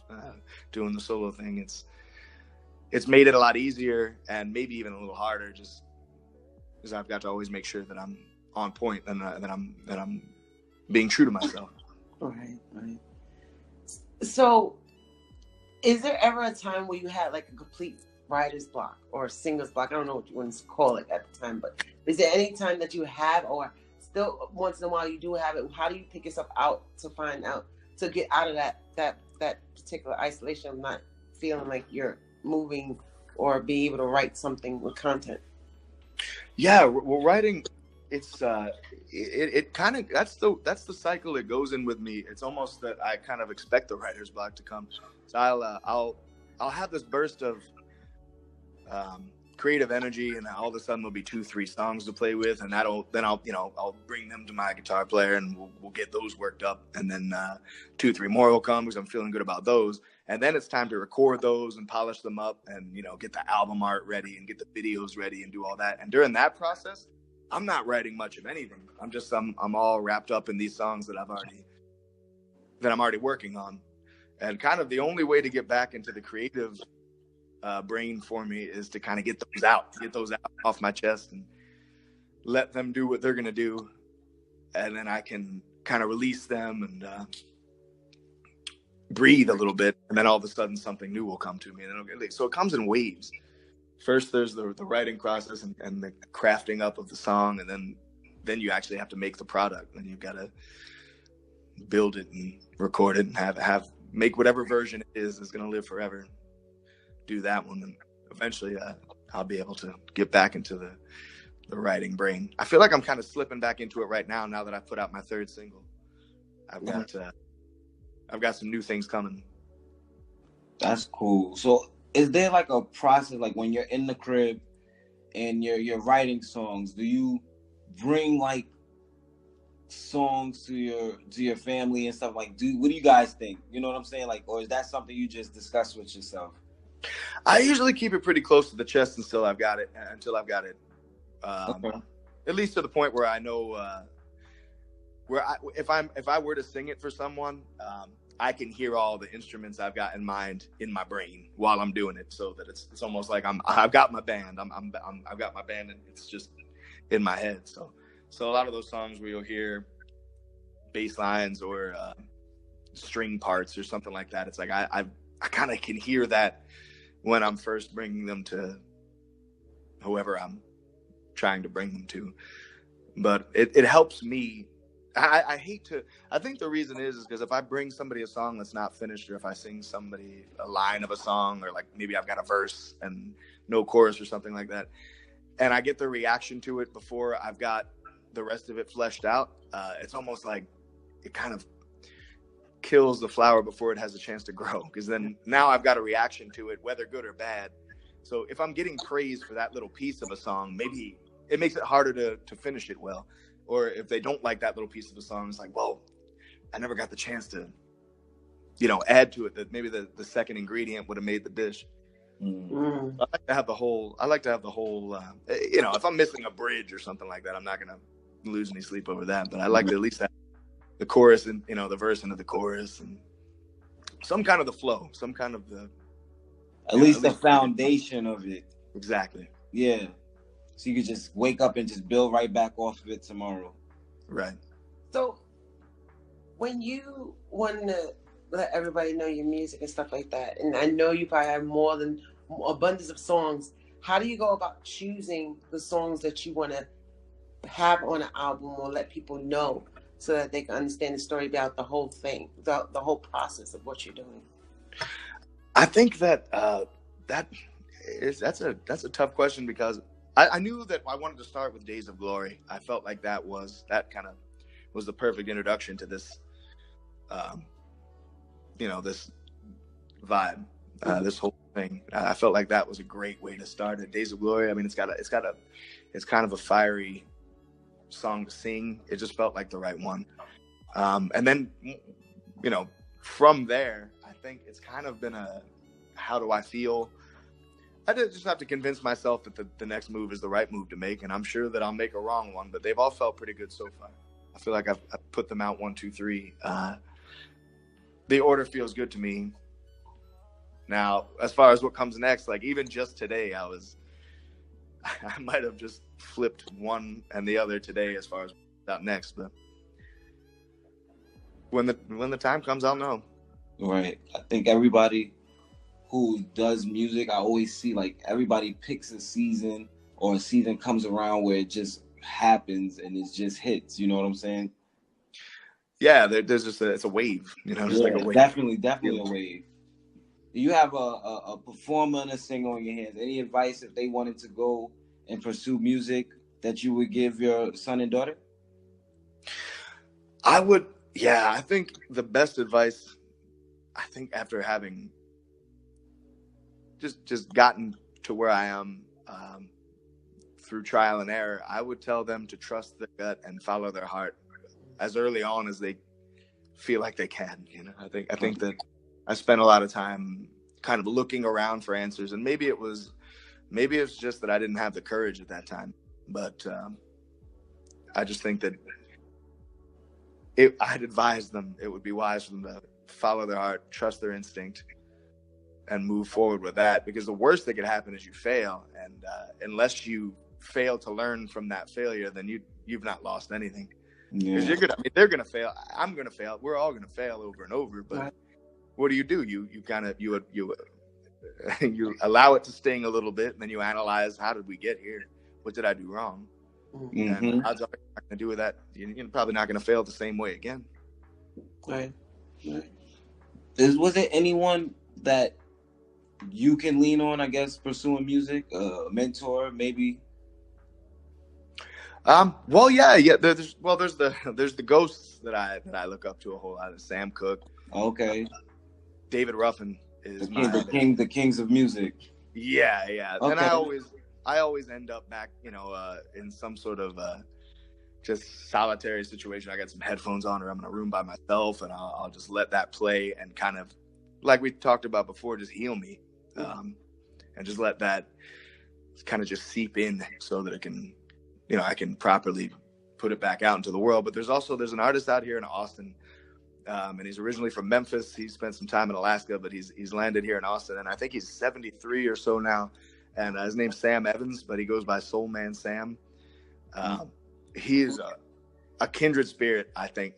doing the solo thing, it's made it a lot easier, and maybe even a little harder, just because I've got to always make sure that I'm on point and that I'm being true to myself. Right. So is there ever a time where you had like a complete writer's block or a singer's block? I don't know what you want to call it at the time, but is there any time that you have, or still once in a while you do have it? How do you pick yourself out to get out of that particular isolation of not feeling like you're moving or be able to write something with content? Yeah, well, writing, it's it kind of, that's the cycle it goes in with me. It's almost that I kind of expect the writer's block to come. So I'll have this burst of creative energy, and all of a sudden there'll be 2-3 songs to play with, and I'll bring them to my guitar player, and we'll get those worked up, and then 2-3 more will come because I'm feeling good about those, and then it's time to record those and polish them up, and get the album art ready and get the videos ready and do all that. And during that process, I'm not writing much of anything. I'm all wrapped up in these songs that I'm already working on, and kind of the only way to get back into the creative brain for me is to kind of get those out off my chest and let them do what they're going to do. And then I can kind of release them and breathe a little bit, and then all of a sudden something new will come to me. And so it comes in waves. First, there's the writing process and the crafting up of the song, and then you actually have to make the product, and you've got to build it and record it and make whatever version it is going to live forever. Do that one, and eventually I'll be able to get back into the writing brain. I feel like I'm kind of slipping back into it right now that I put out my third single. I've got some new things coming. That's cool. So is there like a process, like when you're in the crib and you're writing songs, do you bring like songs to your family and stuff? Like, what do you guys think? You know what I'm saying? Like, or is that something you just discuss with yourself? I usually keep it pretty close to the chest until I've got it. Okay. At least to the point where I know if I were to sing it for someone, I can hear all the instruments I've got in mind in my brain while I'm doing it, so that it's almost like I've got my band. I've got my band, and it's just in my head. So a lot of those songs where you'll hear bass lines or string parts or something like that, it's like I kind of can hear that when I'm first bringing them to whoever I'm trying to bring them to. But it helps me. I think the reason is because if I bring somebody a song that's not finished, or if I sing somebody a line of a song, or like maybe I've got a verse and no chorus or something like that, and I get the reaction to it before I've got the rest of it fleshed out, it's almost like it kind of kills the flower before it has a chance to grow, because then now I've got a reaction to it, whether good or bad. So if I'm getting praise for that little piece of a song, maybe it makes it harder to finish it well. Or if they don't like that little piece of a song, it's like, well, I never got the chance to, add to it that maybe the second ingredient would have made the dish. Mm. I like to have the whole, if I'm missing a bridge or something like that, I'm not going to lose any sleep over that. But I like to at least have the chorus and, the verse into the chorus, and some kind of the flow, some kind of the. At least the foundation of it. Exactly. Yeah. So you could just wake up and just build right back off of it tomorrow. Right. So when you want to let everybody know your music and stuff like that, and I know you probably have more than abundance of songs, how do you go about choosing the songs that you want to have on an album or let people know so that they can understand the story about the whole thing, the whole process of what you're doing? I think that's a tough question, because I knew that I wanted to start with Days of Glory. I felt like that kind of was the perfect introduction to this, this vibe, this whole thing. I felt like that was a great way to start it. Days of Glory. I mean, it's kind of a fiery song to sing. It just felt like the right one. And then, from there, I think it's kind of been how do I feel? I just have to convince myself that the next move is the right move to make, and I'm sure that I'll make a wrong one, but they've all felt pretty good so far. I feel like I've put them out 1, 2, 3. The order feels good to me. Now, as far as what comes next, like even just today, I might have just flipped one and the other today as far as what's out next, but when the time comes, I'll know. Right. I think everybody who does music, I always see like everybody picks a season, or a season comes around where it just happens and it just hits. You know what I'm saying? Yeah, there's just it's a wave. Just like a wave. Definitely a wave. Do you have a performer and a singer on your hands? Any advice if they wanted to go and pursue music that you would give your son and daughter? I would. Yeah, I think the best advice, after having just gotten to where I am through trial and error, I would tell them to trust their gut and follow their heart as early on as they feel like they can. I think that I spent a lot of time kind of looking around for answers, and maybe it's just that I didn't have the courage at that time, but I just think that I'd advise them it would be wise for them to follow their heart, trust their instinct, and move forward with that, because the worst that could happen is you fail, and unless you fail to learn from that failure, then you've not lost anything. Because they're gonna fail, I'm gonna fail, we're all gonna fail over and over, but what do? You kind of you you allow it to sting a little bit, and then you analyze, how did we get here? What did I do wrong? Mm-hmm. And odds are you're not going to do with that. You're probably not going to fail the same way again. Right. Was there anyone that you can lean on, I guess, pursuing music? Mentor, maybe? Well, yeah. There's the ghosts that I look up to a whole lot. Sam Cooke. Okay. David Ruffin is the kings of music. Yeah. Okay. And I always end up back, in some sort of just solitary situation. I got some headphones on, or I'm in a room by myself, and I'll just let that play and kind of, like we talked about before, just heal me, and just let that kind of just seep in so that it can, I can properly put it back out into the world. But there's an artist out here in Austin, and he's originally from Memphis. He spent some time in Alaska, but he's landed here in Austin, and I think he's 73 or so now. And his name's Sam Evans, but he goes by Soul Man Sam. He is a kindred spirit, I think.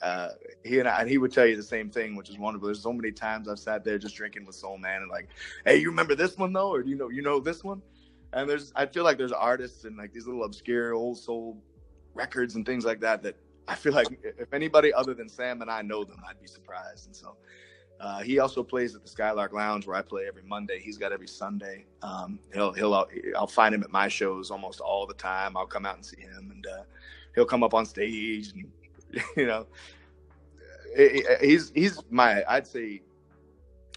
He would tell you the same thing, which is wonderful. There's so many times I've sat there just drinking with Soul Man and like, hey, you remember this one though, or you know this one? And I feel like there's artists and like these little obscure old soul records and things like that I feel like if anybody other than Sam and I know them, I'd be surprised. And so he also plays at the Skylark Lounge, where I play every Monday. He's got every Sunday. I'll find him at my shows almost all the time. I'll come out and see him, and he'll come up on stage, and he's my, I'd say,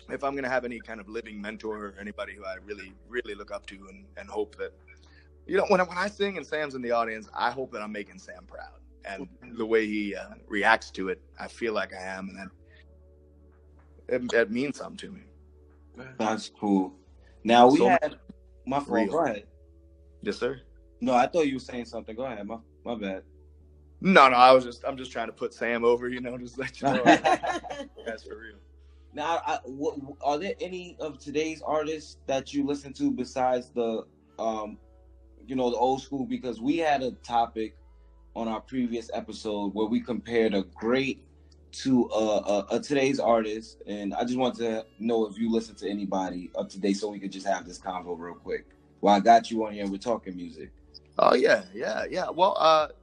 if I'm gonna have any kind of living mentor or anybody who I really, really look up to and hope that, when I sing and Sam's in the audience, I hope that I'm making Sam proud. And the way he reacts to it, I feel like I am, and it means something to me. That's cool. Now we had my fault. Go ahead. Yes, sir. No, I thought you were saying something. Go ahead. My bad. No, I'm just trying to put Sam over. Just let you know. That's for real. Now, are there any of today's artists that you listen to besides the old school? Because we had a topic on our previous episode where we compared a great to a today's artist, and I just want to know if you listen to anybody of today, so we could just have this convo real quick. Well, I got you on here and we're talking music. Oh yeah. Well,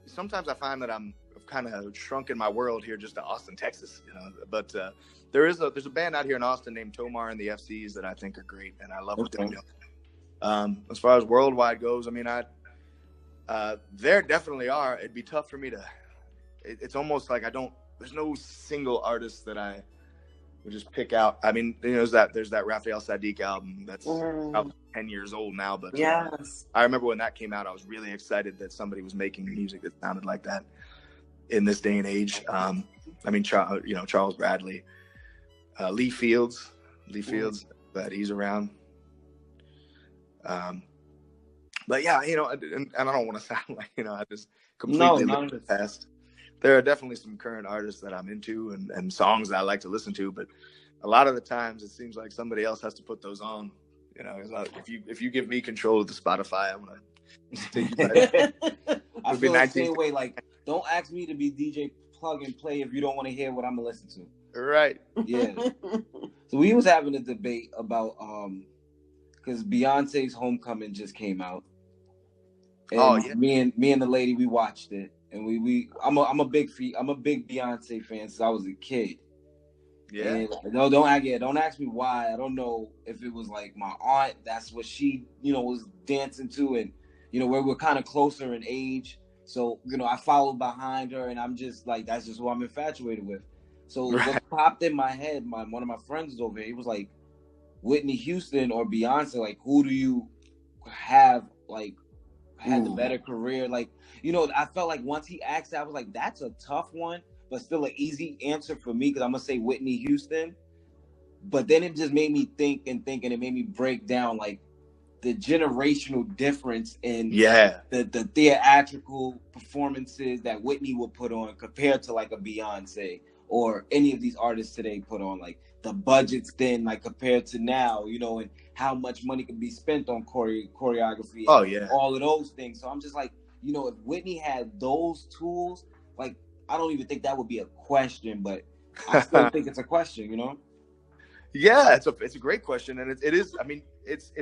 sometimes I find that I've kind of shrunken my world here just to Austin, Texas. But there's a band out here in Austin named Tomar and the FCs that I think are great, and I love what they do. As far as worldwide goes, I mean, there definitely are. It'd be tough for me to. It's almost like there's no single artist that I would just pick out. I mean, there's that Raphael Sadiq album that's about 10 years old now, but yes. I remember when that came out, I was really excited that somebody was making music that sounded like that in this day and age. I mean, Charles Bradley, Lee Fields, that he's around. But yeah, and I don't want to sound like, I just completely look to the past. There are definitely some current artists that I'm into and songs that I like to listen to, but a lot of the times it seems like somebody else has to put those on. If you give me control of the Spotify, I'm gonna take you back. I feel the same way. Like, don't ask me to be DJ plug and play if you don't want to hear what I'm gonna listen to. Right. Yeah. So we was having a debate about because Beyonce's Homecoming just came out. And me and the lady, we watched it, and I'm a big Beyonce fan since I was a kid. Yeah. And don't ask me why. I don't know if it was like my aunt. That's what she, was dancing to, and we're kind of closer in age. So I followed behind her, and I'm just like, that's just who I'm infatuated with. So what popped in my head, one of my friends was over here. He was like, Whitney Houston or Beyonce. Like, who do you have had the better career? Like, I felt like once he asked that, I was like, that's a tough one, but still an easy answer for me, because I'm gonna say Whitney Houston. But then it just made me think, and it made me break down like the generational difference in the theatrical performances that Whitney would put on compared to like a Beyonce or any of these artists today put on. Like, the budgets then, like, compared to now, and how much money can be spent on choreography. All of those things. So I'm just like, if Whitney had those tools, like, I don't even think that would be a question. But I still think it's a question, you know? Yeah, it's a great question, and it is. I mean, it's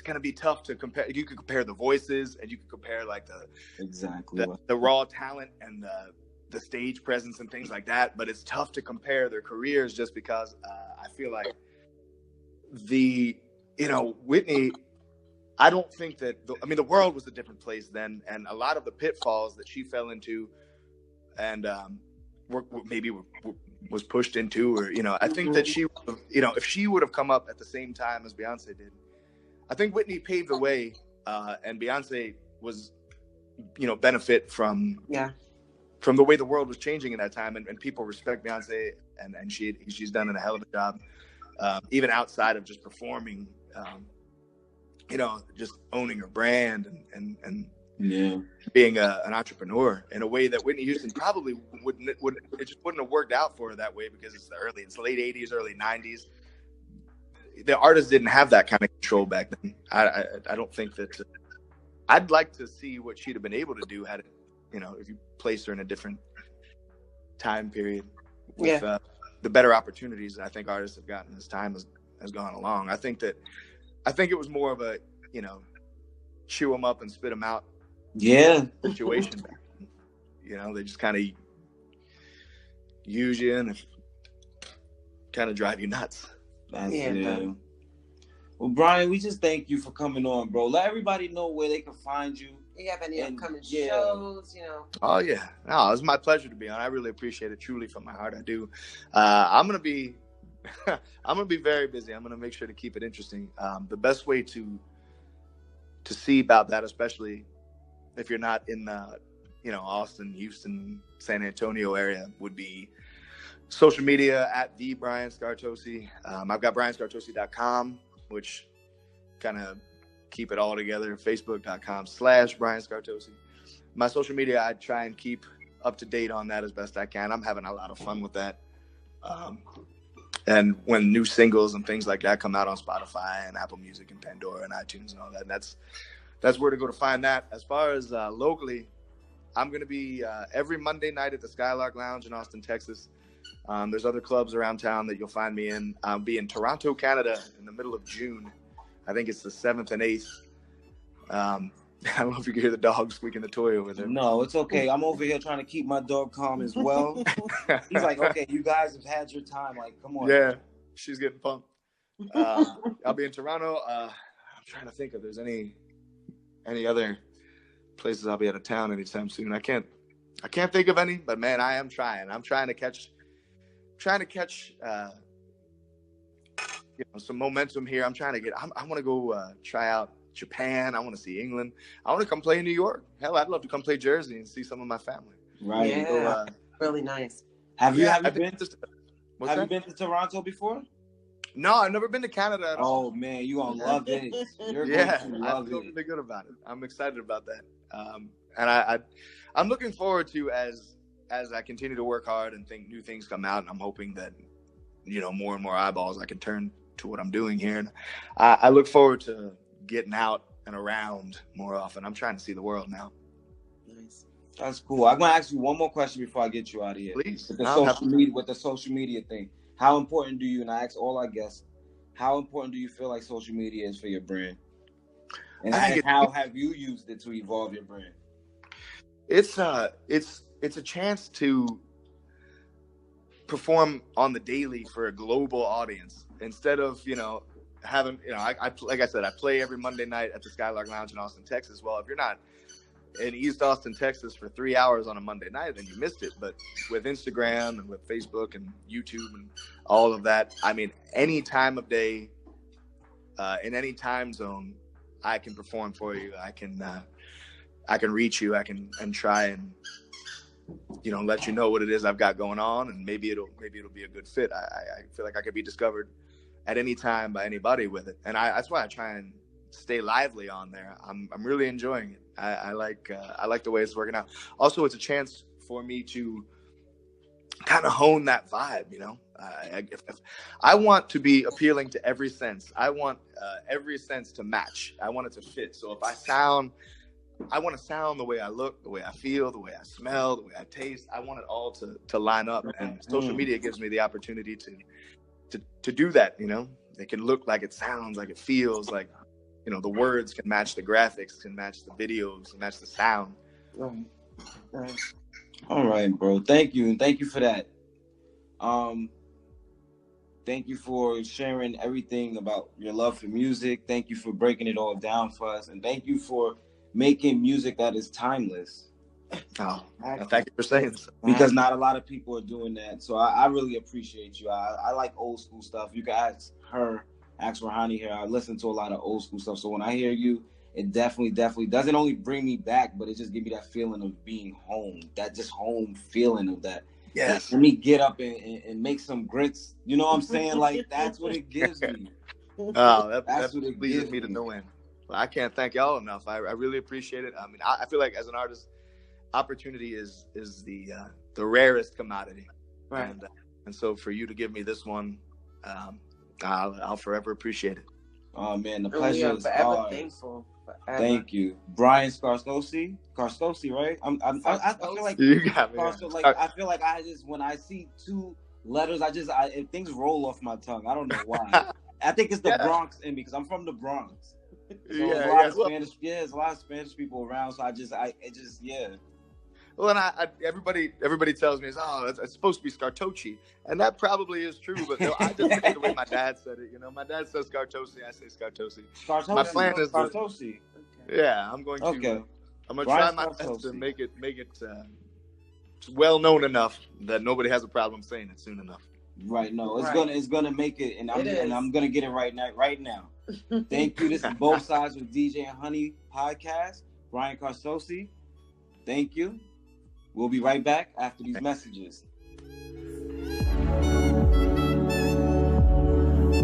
going to be tough to compare. You could compare the voices, and you could compare like the raw talent and the stage presence and things like that. But it's tough to compare their careers just because I feel like Whitney. I don't think that. The world was a different place then, and a lot of the pitfalls that she fell into, and was pushed into, or I think that she, if she would have come up at the same time as Beyonce did, I think Whitney paved the way, and Beyonce was, benefit from the way the world was changing in that time, and people respect Beyonce, and she's done a hell of a job, even outside of just performing, just owning her brand and being an entrepreneur in a way that Whitney Houston probably wouldn't have worked out for her that way, because it's the late 80s, early 90s. The artists didn't have that kind of control back then. I don't think that. I'd like to see what she'd have been able to do had it, if you placed her in a different time period with the better opportunities that I think artists have gotten as time has gone along. I think it was more of a, chew them up and spit them out situation back then. They just kind of use you and kind of drive you nuts. Well, Brian, we just thank you for coming on, bro. Let everybody know where they can find you. Do you have any upcoming shows? Oh yeah, no, it's my pleasure to be on. I really appreciate it, truly, from my heart. I do. I'm gonna be very busy. I'm gonna make sure to keep it interesting. The best way to see about that, especially if you're not in Austin, Houston, San Antonio area, would be social media at the Brian Scartocci. I've got brianscartocci.com, which kind of keep it all together. Facebook.com/Brian Scartocci. My social media, I try and keep up to date on that as best I can. I'm having a lot of fun with that. And when new singles and things like that come out on Spotify and Apple Music and Pandora and iTunes and all that, that's where to go to find that. As far as locally, I'm going to be every Monday night at the Skylark Lounge in Austin, Texas. There's other clubs around town that you'll find me in. I'll be in Toronto, Canada in the middle of June. I think it's the 7th and 8th. I don't know if you can hear the dog squeaking the toy over there. No, it's okay. I'm over here trying to keep my dog calm as well. He's like, okay, you guys have had your time. Like, come on. Yeah, she's getting pumped. I'll be in Toronto. I'm trying to think if there's any other places I'll be out of town anytime soon. I can't think of any, but man, I am trying. I'm trying to catch some momentum here. I'm trying to get. I want to go try out Japan. I want to see England. I want to come play in New York. Hell, I'd love to come play Jersey and see some of my family. Right. Yeah. So, really nice. Have you been to Toronto before? No, I've never been to Canada at all. Oh man, you gonna love it. I feel really good about it. I'm excited about that. And I'm looking forward to as I continue to work hard and think new things come out, and I'm hoping that more and more eyeballs I can turn to what I'm doing here. And I look forward to getting out and around more often. I'm trying to see the world now. Nice. That's cool. I'm gonna ask you one more question before I get you out of here. Please. With the social media thing, how important do you? And I ask all our guests, how important do you feel like social media is for your brand? And how have you used it to evolve your brand? It's a chance to perform on the daily for a global audience instead of having I like I said, I play every Monday night at the Skylark Lounge in Austin, Texas. Well, if you're not in East Austin, Texas for 3 hours on a Monday night, then you missed it. But with Instagram and with Facebook and YouTube and all of that, I mean, any time of day, in any time zone, I can perform for you. I can reach you. I can try and let you know what it is I've got going on, and maybe it'll be a good fit. I feel like I could be discovered at any time by anybody with it, and that's why I try and stay lively on there. I'm really enjoying it. I like the way it's working out. Also, it's a chance for me to kind of hone that vibe. I want to be appealing to every sense. I want every sense to match. I want it to fit. So if I sound I want to sound the way I look, the way I feel, the way I smell, the way I taste. I want it all to line up. And social media gives me the opportunity to do that, you know? It can look like it sounds, like it feels, like, you know, the words can match the graphics, can match the videos, can match the sound. Right. All right, bro. Thank you. And thank you for that. Thank you for sharing everything about your love for music. Thank you for breaking it all down for us. And thank you for making music that is timeless. Oh, thank you for saying so. Because not a lot of people are doing that. So I really appreciate you. I like old school stuff. You can ask Hanee here. I listen to a lot of old school stuff. So when I hear you, it definitely doesn't only bring me back, but it just gives me that feeling of being home. That just home feeling of that. Yes. Let me get up and make some grits. You know what I'm saying? Like, that's what it gives me. Oh, that's what it pleases me to no end. Well, I can't thank y'all enough. I really appreciate it. I mean, I feel like as an artist, opportunity is the rarest commodity. Right. And so for you to give me this one, I'll forever appreciate it. Oh man, the pleasure is ours. Thankful. Thank you, Brian Scartocci, right? I feel like you got me. I feel like when I see two letters, things roll off my tongue. I don't know why. I think it's the Bronx in me because I'm from the Bronx. So there's a lot of Spanish people around. So yeah. Well, and everybody tells me, it's supposed to be Scartocci, and that probably is true. But no, I just say the way my dad said it. You know, my dad says Scartocci, I say Scartocci. My plan is Scartocci. Yeah, I'm going to. Okay. I'm going to try my best to make it well known enough that nobody has a problem saying it soon enough. Right. No, it's gonna make it, and I'm gonna get it right now. Thank you. This is Both Sides with DJ and Hanee podcast. Brian Scartocci. Thank you. We'll be right back after these messages.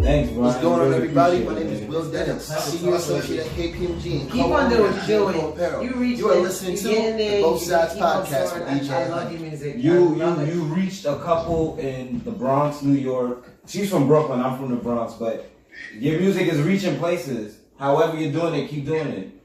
Thanks, Brian. What's going on, everybody? My name is Will Dennis, Senior Associate at KPMG. Keep on doing what you're doing. You are listening to the Both Sides podcast with DJ. I love your music. You reached a couple in the Bronx, New York. She's from Brooklyn. I'm from the Bronx, but your music is reaching places. However you're doing it, keep doing it.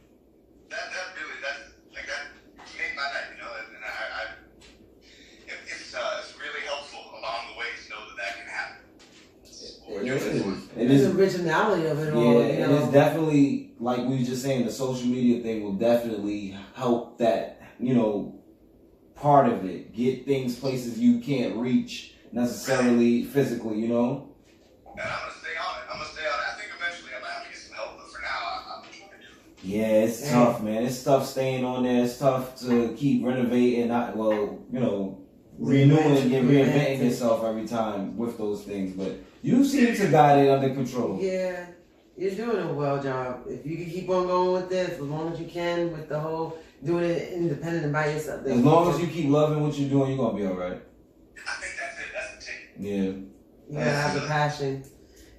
It is originality of it all. Yeah, it is definitely, like we were just saying, the social media thing will definitely help that, part of it. Get things places you can't reach necessarily physically, And I'm going to stay on it. I think eventually I'm going to have to get some help, but for now, I'm trying to do it. Yeah, it's tough, man. It's tough staying on there. It's tough to keep renovating, renewing and reinventing yourself every time with those things, but you seem to got it under control. Yeah, you're doing a well job. If you can keep on going with this, as long as you can, with the whole doing it independent and by yourself. As long as you keep loving what you're doing, you're gonna be all right. I think that's it. That's the ticket. Yeah. You gotta have the passion,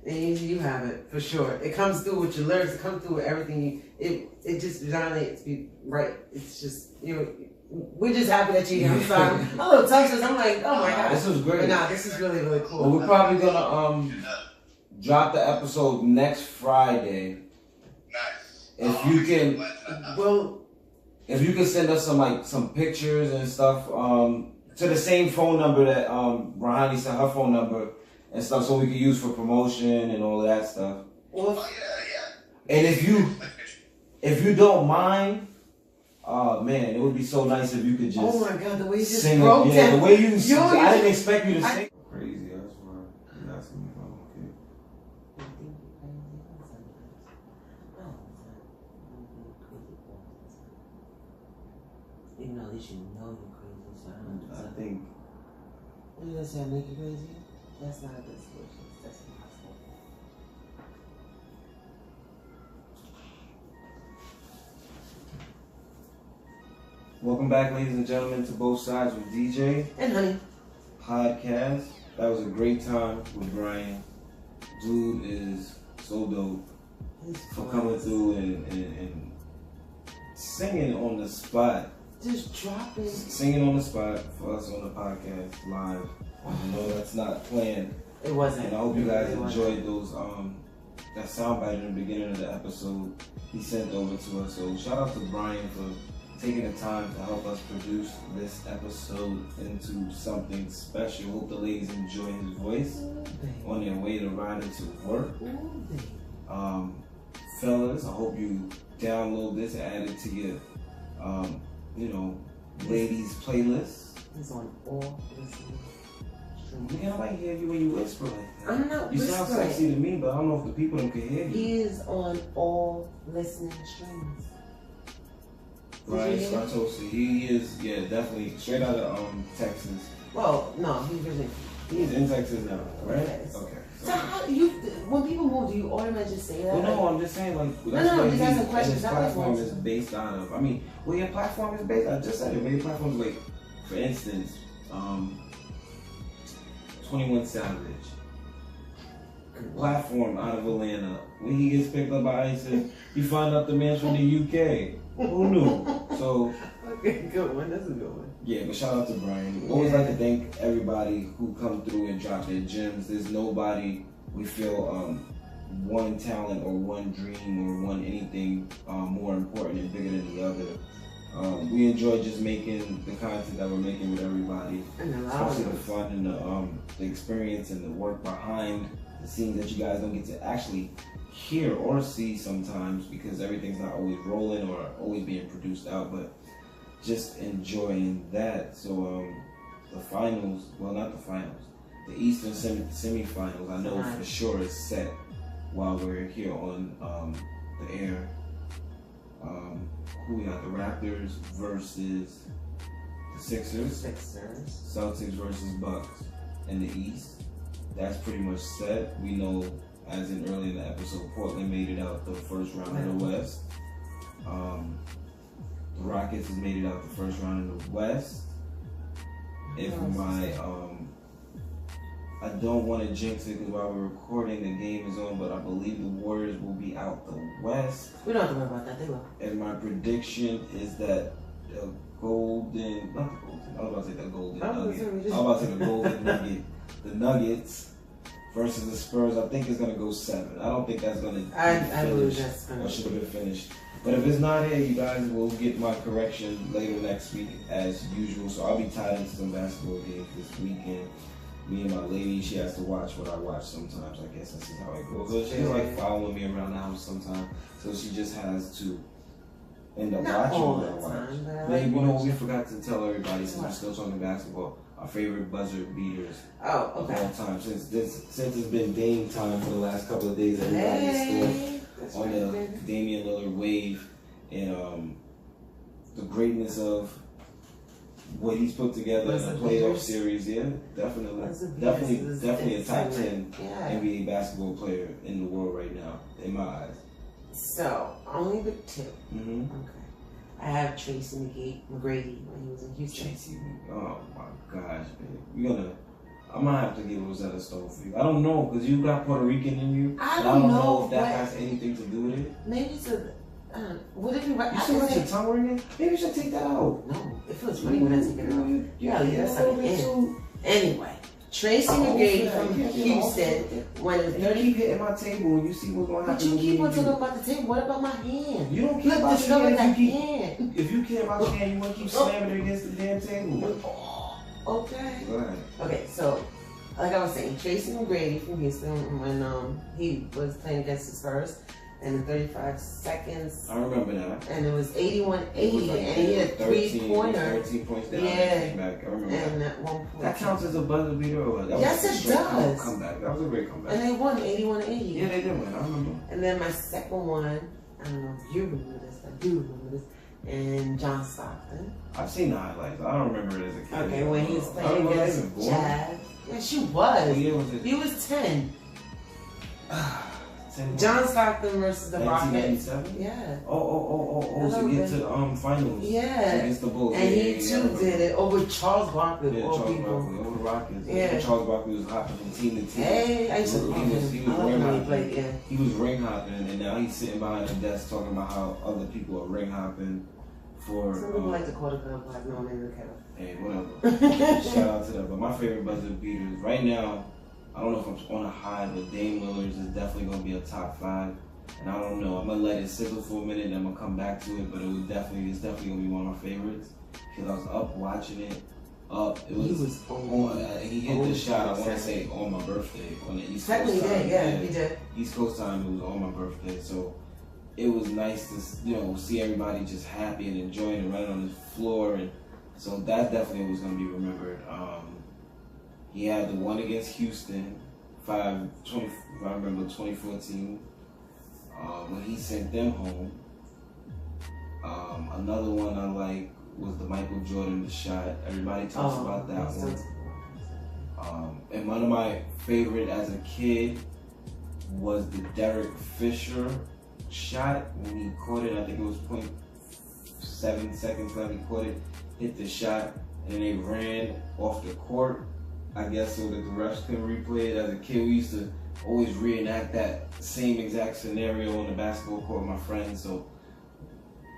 and you have it for sure. It comes through with your lyrics. It comes through with everything. It just resonates. Right. It's just we're just happy that you're here. I'm sorry. I'm a little touched. I'm like, oh my god, this was great. But this is really, really cool. Well, we're probably gonna drop the episode next Friday. Nice. If you can send us some pictures and stuff to the same phone number that Hanee sent her phone number and stuff, so we can use for promotion and all of that stuff. Well, and if you don't mind. Oh man, it would be so nice if you could just. Oh my god, the way you just sing broke it. Yeah, the way you. I didn't expect you to sing. Crazy, that's why you're asking me if I'm okay. Even though at least you know you're crazy, so I think. What did I say? I make you crazy? That's not a good solution. That's impossible. Welcome back, ladies and gentlemen, to Both Sides with DJ and Hanee podcast. That was a great time with Brian. Dude is so dope for coming through and singing on the spot. Just dropping. Singing on the spot for us on the podcast live. That's not planned. It wasn't. And I hope you guys enjoyed those that soundbite in the beginning of the episode he sent over to us. So shout out to Brian for taking the time to help us produce this episode into something special. Hope the ladies enjoy his voice on their way to riding to work. Fellas, I hope you download this and add it to your, ladies playlist. He's on all listening streams. Man, I like hear you when you whisper like that. I'm not You whispering. sound sexy to me, but I don't know if the people can hear you. He is on all listening streams. Right, Scartocci. He is, definitely straight out of Texas. Well, no, He's in Texas now, right? Yes. Okay. So how when people move, do you automatically just say that? Well, no, I'm just saying, like, that's no, what he's asking questions. his platform is based out of. I mean, well, your platform is based. I just said it. Your platform is like, for instance, 21 Savage. Platform out of Atlanta. When he gets picked up by ISIS, you find out the man's from the UK. Who knew? So. Okay, good one. That's a good one. Yeah, but shout out to Brian. We always like to thank everybody who come through and drop their gems. There's nobody we feel one talent or one dream or one anything more important and bigger than the other. We enjoy just making the content that we're making with everybody, especially the fun and the experience and the work behind the scenes that you guys don't get to actually hear or see sometimes because everything's not always rolling or always being produced out, but just enjoying that. So the finals, well, not the finals, the Eastern semifinals, I know for sure is set while we're here on the air. Who we got? The Raptors versus the Sixers. Celtics versus Bucks in the East. That's pretty much set. We know, as in earlier in the episode, Portland made it out the first round in the West. The Rockets has made it out the first round in the West. If I don't want to jinx it because while we're recording, the game is on, but I believe the Warriors will be out the West. We don't have to worry about that. They will. And my prediction is that the golden, not the golden, I was about to say the golden nugget. I was about to say the golden nugget. The Nuggets versus the Spurs, I think it's going to go 7. I don't think that's going to be finished. I believe that's going to or should have been finished. But if it's not here, you guys will get my correction later next week as usual. So I'll be tied into some basketball games this weekend. Me and my lady, she has to watch what I watch sometimes. I guess that's just how it goes. So she's like following me around the house sometimes. So she just has to end up watching what I watch. Maybe, you know, we forgot to tell everybody, since we're still talking basketball, our favorite buzzer beaters of all time. Since it's been Dame time for the last couple of days, everybody is still on the Damian Lillard wave and the greatness of what he's put together in a playoff series. Yeah, definitely a top 10 NBA basketball player in the world right now, in my eyes. So, only the 2. Mm-hmm. Okay. I have Tracy McGrady when he was in Houston. Tracy, oh my gosh, man. I'm gonna have to give Rosetta Stone for you. I don't know, because you got Puerto Rican in you. I don't know if that has anything to do with it. Maybe it's would it be right? You still got your tongue ringing? Maybe you should take that out. No, it feels funny when I take it out. Yeah, that's like in. Anyway, Tracy McGrady from Houston when it was 30. You keep hitting my table and you see what's going to happen. But you keep on talking about the table. What about my hand? You don't care about your hand. If you care about your hand, you want to keep slamming it against the damn table. Okay. Go ahead. Okay, so like I was saying, Tracy McGrady from Houston when he was playing against the Spurs. And in 35 seconds. I remember that. And it was 81-80, and he had a 3-pointer. 13 points down. Yeah. Back. I remember and that. At 1 point. That counts as a buzzer beater or what? Yes, it does. Comeback. That was a great comeback. And they won 81-80. Yeah, they did win. I remember. And then my second one, I don't know if you remember this, I do remember this, and John Stockton. I've seen the highlights. I don't remember it as a kid. Okay, when he was playing against Jazz. Yeah, she was. What year was it? He was 10. John Stockton versus the Rockets. 1997? Yeah. Oh, to get to the finals. Yeah. Against the Bulls. And he too did it over Charles Barkley. Yeah, Charles Barkley over the Rockets. Yeah. Charles Barkley was hopping from team to team. Hey, I used to love him. He was ring hopping, and now he's sitting behind the desk talking about how other people are ring hopping for. Some people like to call the club like no name the kettle. Hey, whatever. Shout out to them. But my favorite buzzer beaters right now, I don't know if I'm on a high, but Dame Lillard is definitely going to be a top 5. And I don't know, I'm going to let it sizzle for a minute and I'm going to come back to it, but it's definitely going to be one of my favorites. Because I was up watching it. He hit the shot, I want to say, on my birthday. On the East Coast time. He did. East Coast time, it was on my birthday. So it was nice to, see everybody just happy and enjoying and running on the floor. And so that definitely was going to be remembered. He had the one against Houston, if I remember 2014, when he sent them home. Another one I like was the Michael Jordan shot. Everybody talks about that one. And one of my favorite as a kid was the Derek Fisher shot when he caught it. I think it was 0.7 seconds left. He caught it, hit the shot, and they ran off the court. I guess so that the refs couldn't replay it. As a kid, we used to always reenact that same exact scenario on the basketball court with my friends. So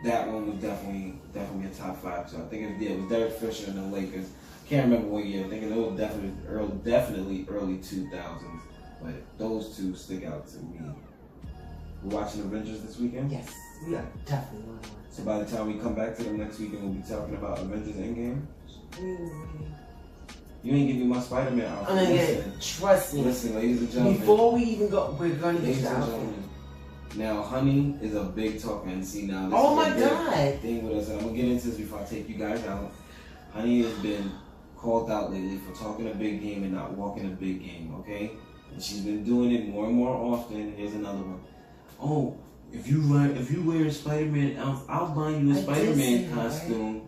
that one was definitely a top 5. So I think it was Derek Fisher and the Lakers. Can't remember what year. I think it was definitely early 2000s. But those two stick out to me. We're watching Avengers this weekend? Yes, we are definitely going to watch. So by the time we come back to them next weekend, we'll be talking about Avengers End Game. You ain't give me my Spider-Man outfit. I'm gonna get it. Trust me. Listen, ladies and gentlemen. Before we even go, we're gonna get the outfit. Now, Hanee is a big talker, and see now. Oh my God! Thing with us, and I'm gonna get into this before I take you guys out. Hanee has been called out lately for talking a big game and not walking a big game. Okay, and she's been doing it more and more often. Here's another one. Oh, if you wear a Spider-Man outfit, I'll buy you a Spider-Man costume. Right?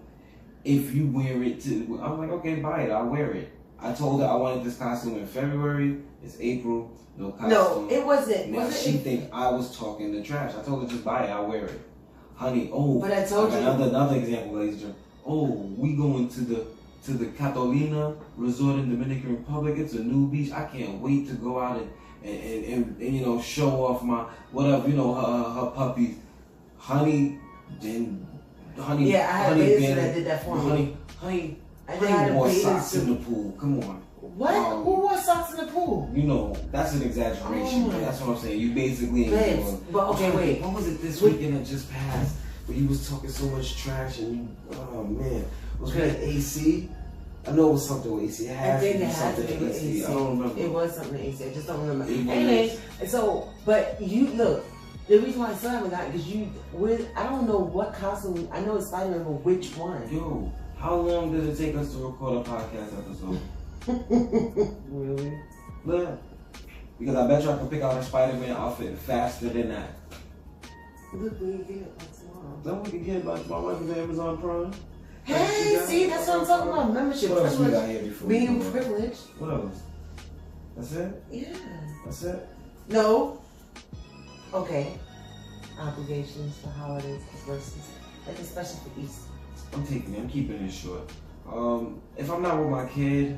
If you wear it too, I'm like, okay, buy it. I'll wear it. I told her I wanted this costume in February. It's April. No costume. No, it wasn't. Now she think I was talking the trash. I told her just buy it. I'll wear it. Honey, oh. But I told you. Another example, ladies and gentlemen. Oh, we going to the Catalina Resort in Dominican Republic. It's a new beach. I can't wait to go out and show off my whatever, her puppies. Honey, Honey, yeah, I had bathers that did that for me. Honey wore socks in the pool. Come on. What? Who wore socks in the pool? That's an exaggeration. But that's what I'm saying. You basically but okay, wait. What was it this weekend that just passed? Where you was talking so much trash and you, oh man, was it AC? I know it was something with AC. It had to be something with AC. I don't remember. It was something with AC. I just don't remember. Anyway, but you look. The reason why I still haven't gotten because I don't know what costume. I know it's Spider-Man, but which one? Yo, how long does it take us to record a podcast episode? Really? Yeah. Because I bet you I can pick out a Spider-Man outfit faster than that. Look, we can get it by tomorrow. Then we can get it by tomorrow because Amazon Prime. Hey, see, that's what I'm talking about. Membership. What else we got here before? Being privileged. What else? That's it? Yeah. That's it? No. Okay. Obligations for holidays versus like especially for Easter. I'm keeping it short. If I'm not with my kid,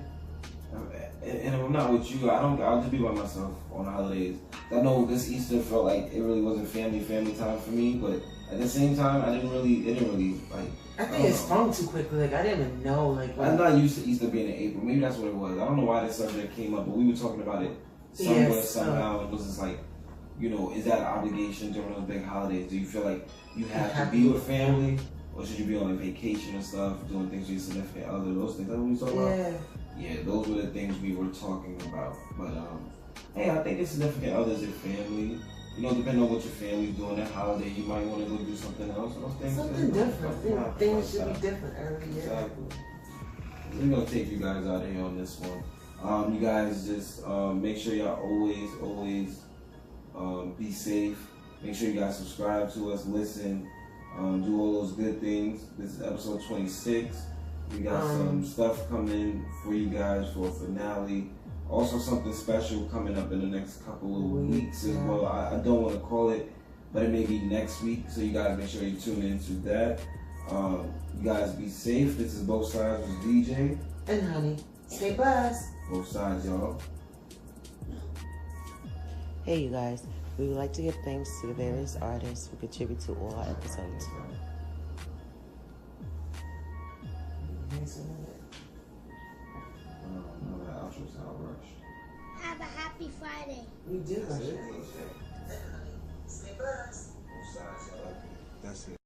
and if I'm not with you, I'll just be by myself on holidays. I know this Easter felt like it really wasn't family time for me, but at the same time, it didn't really like. I think it sprung too quickly. Like I didn't even know. Like I'm not used to Easter being in April. Maybe that's what it was. I don't know why this subject came up, but we were talking about it somewhere somehow. It was just like, is that an obligation during those big holidays? Do you feel like you have to be with family, or should you be on a vacation and stuff, doing things with your significant other? Those things. That's what we talking about. Yeah, those were the things we were talking about. But hey, I think it's significant others and family. Depending on what your family's doing that holiday, you might want to go do something else. Something different. Things should be different every year. Exactly. We're gonna take you guys out of here on this one. You guys just make sure y'all always be safe. Make sure you guys subscribe to us, listen, do all those good things. This is episode 26. We got some stuff coming for you guys for a finale. Also something special coming up in the next couple of weeks as well. I don't want to call it, but it may be next week. So you guys make sure you tune into that. You guys be safe. This is Both Sides with DJ. And Hanee. Stay blessed. Both sides, y'all. Hey, you guys. We would like to give thanks to the various artists who contribute to all our episodes. No, that outro sound rushed. Happy Friday. You did brush your teeth. That's it.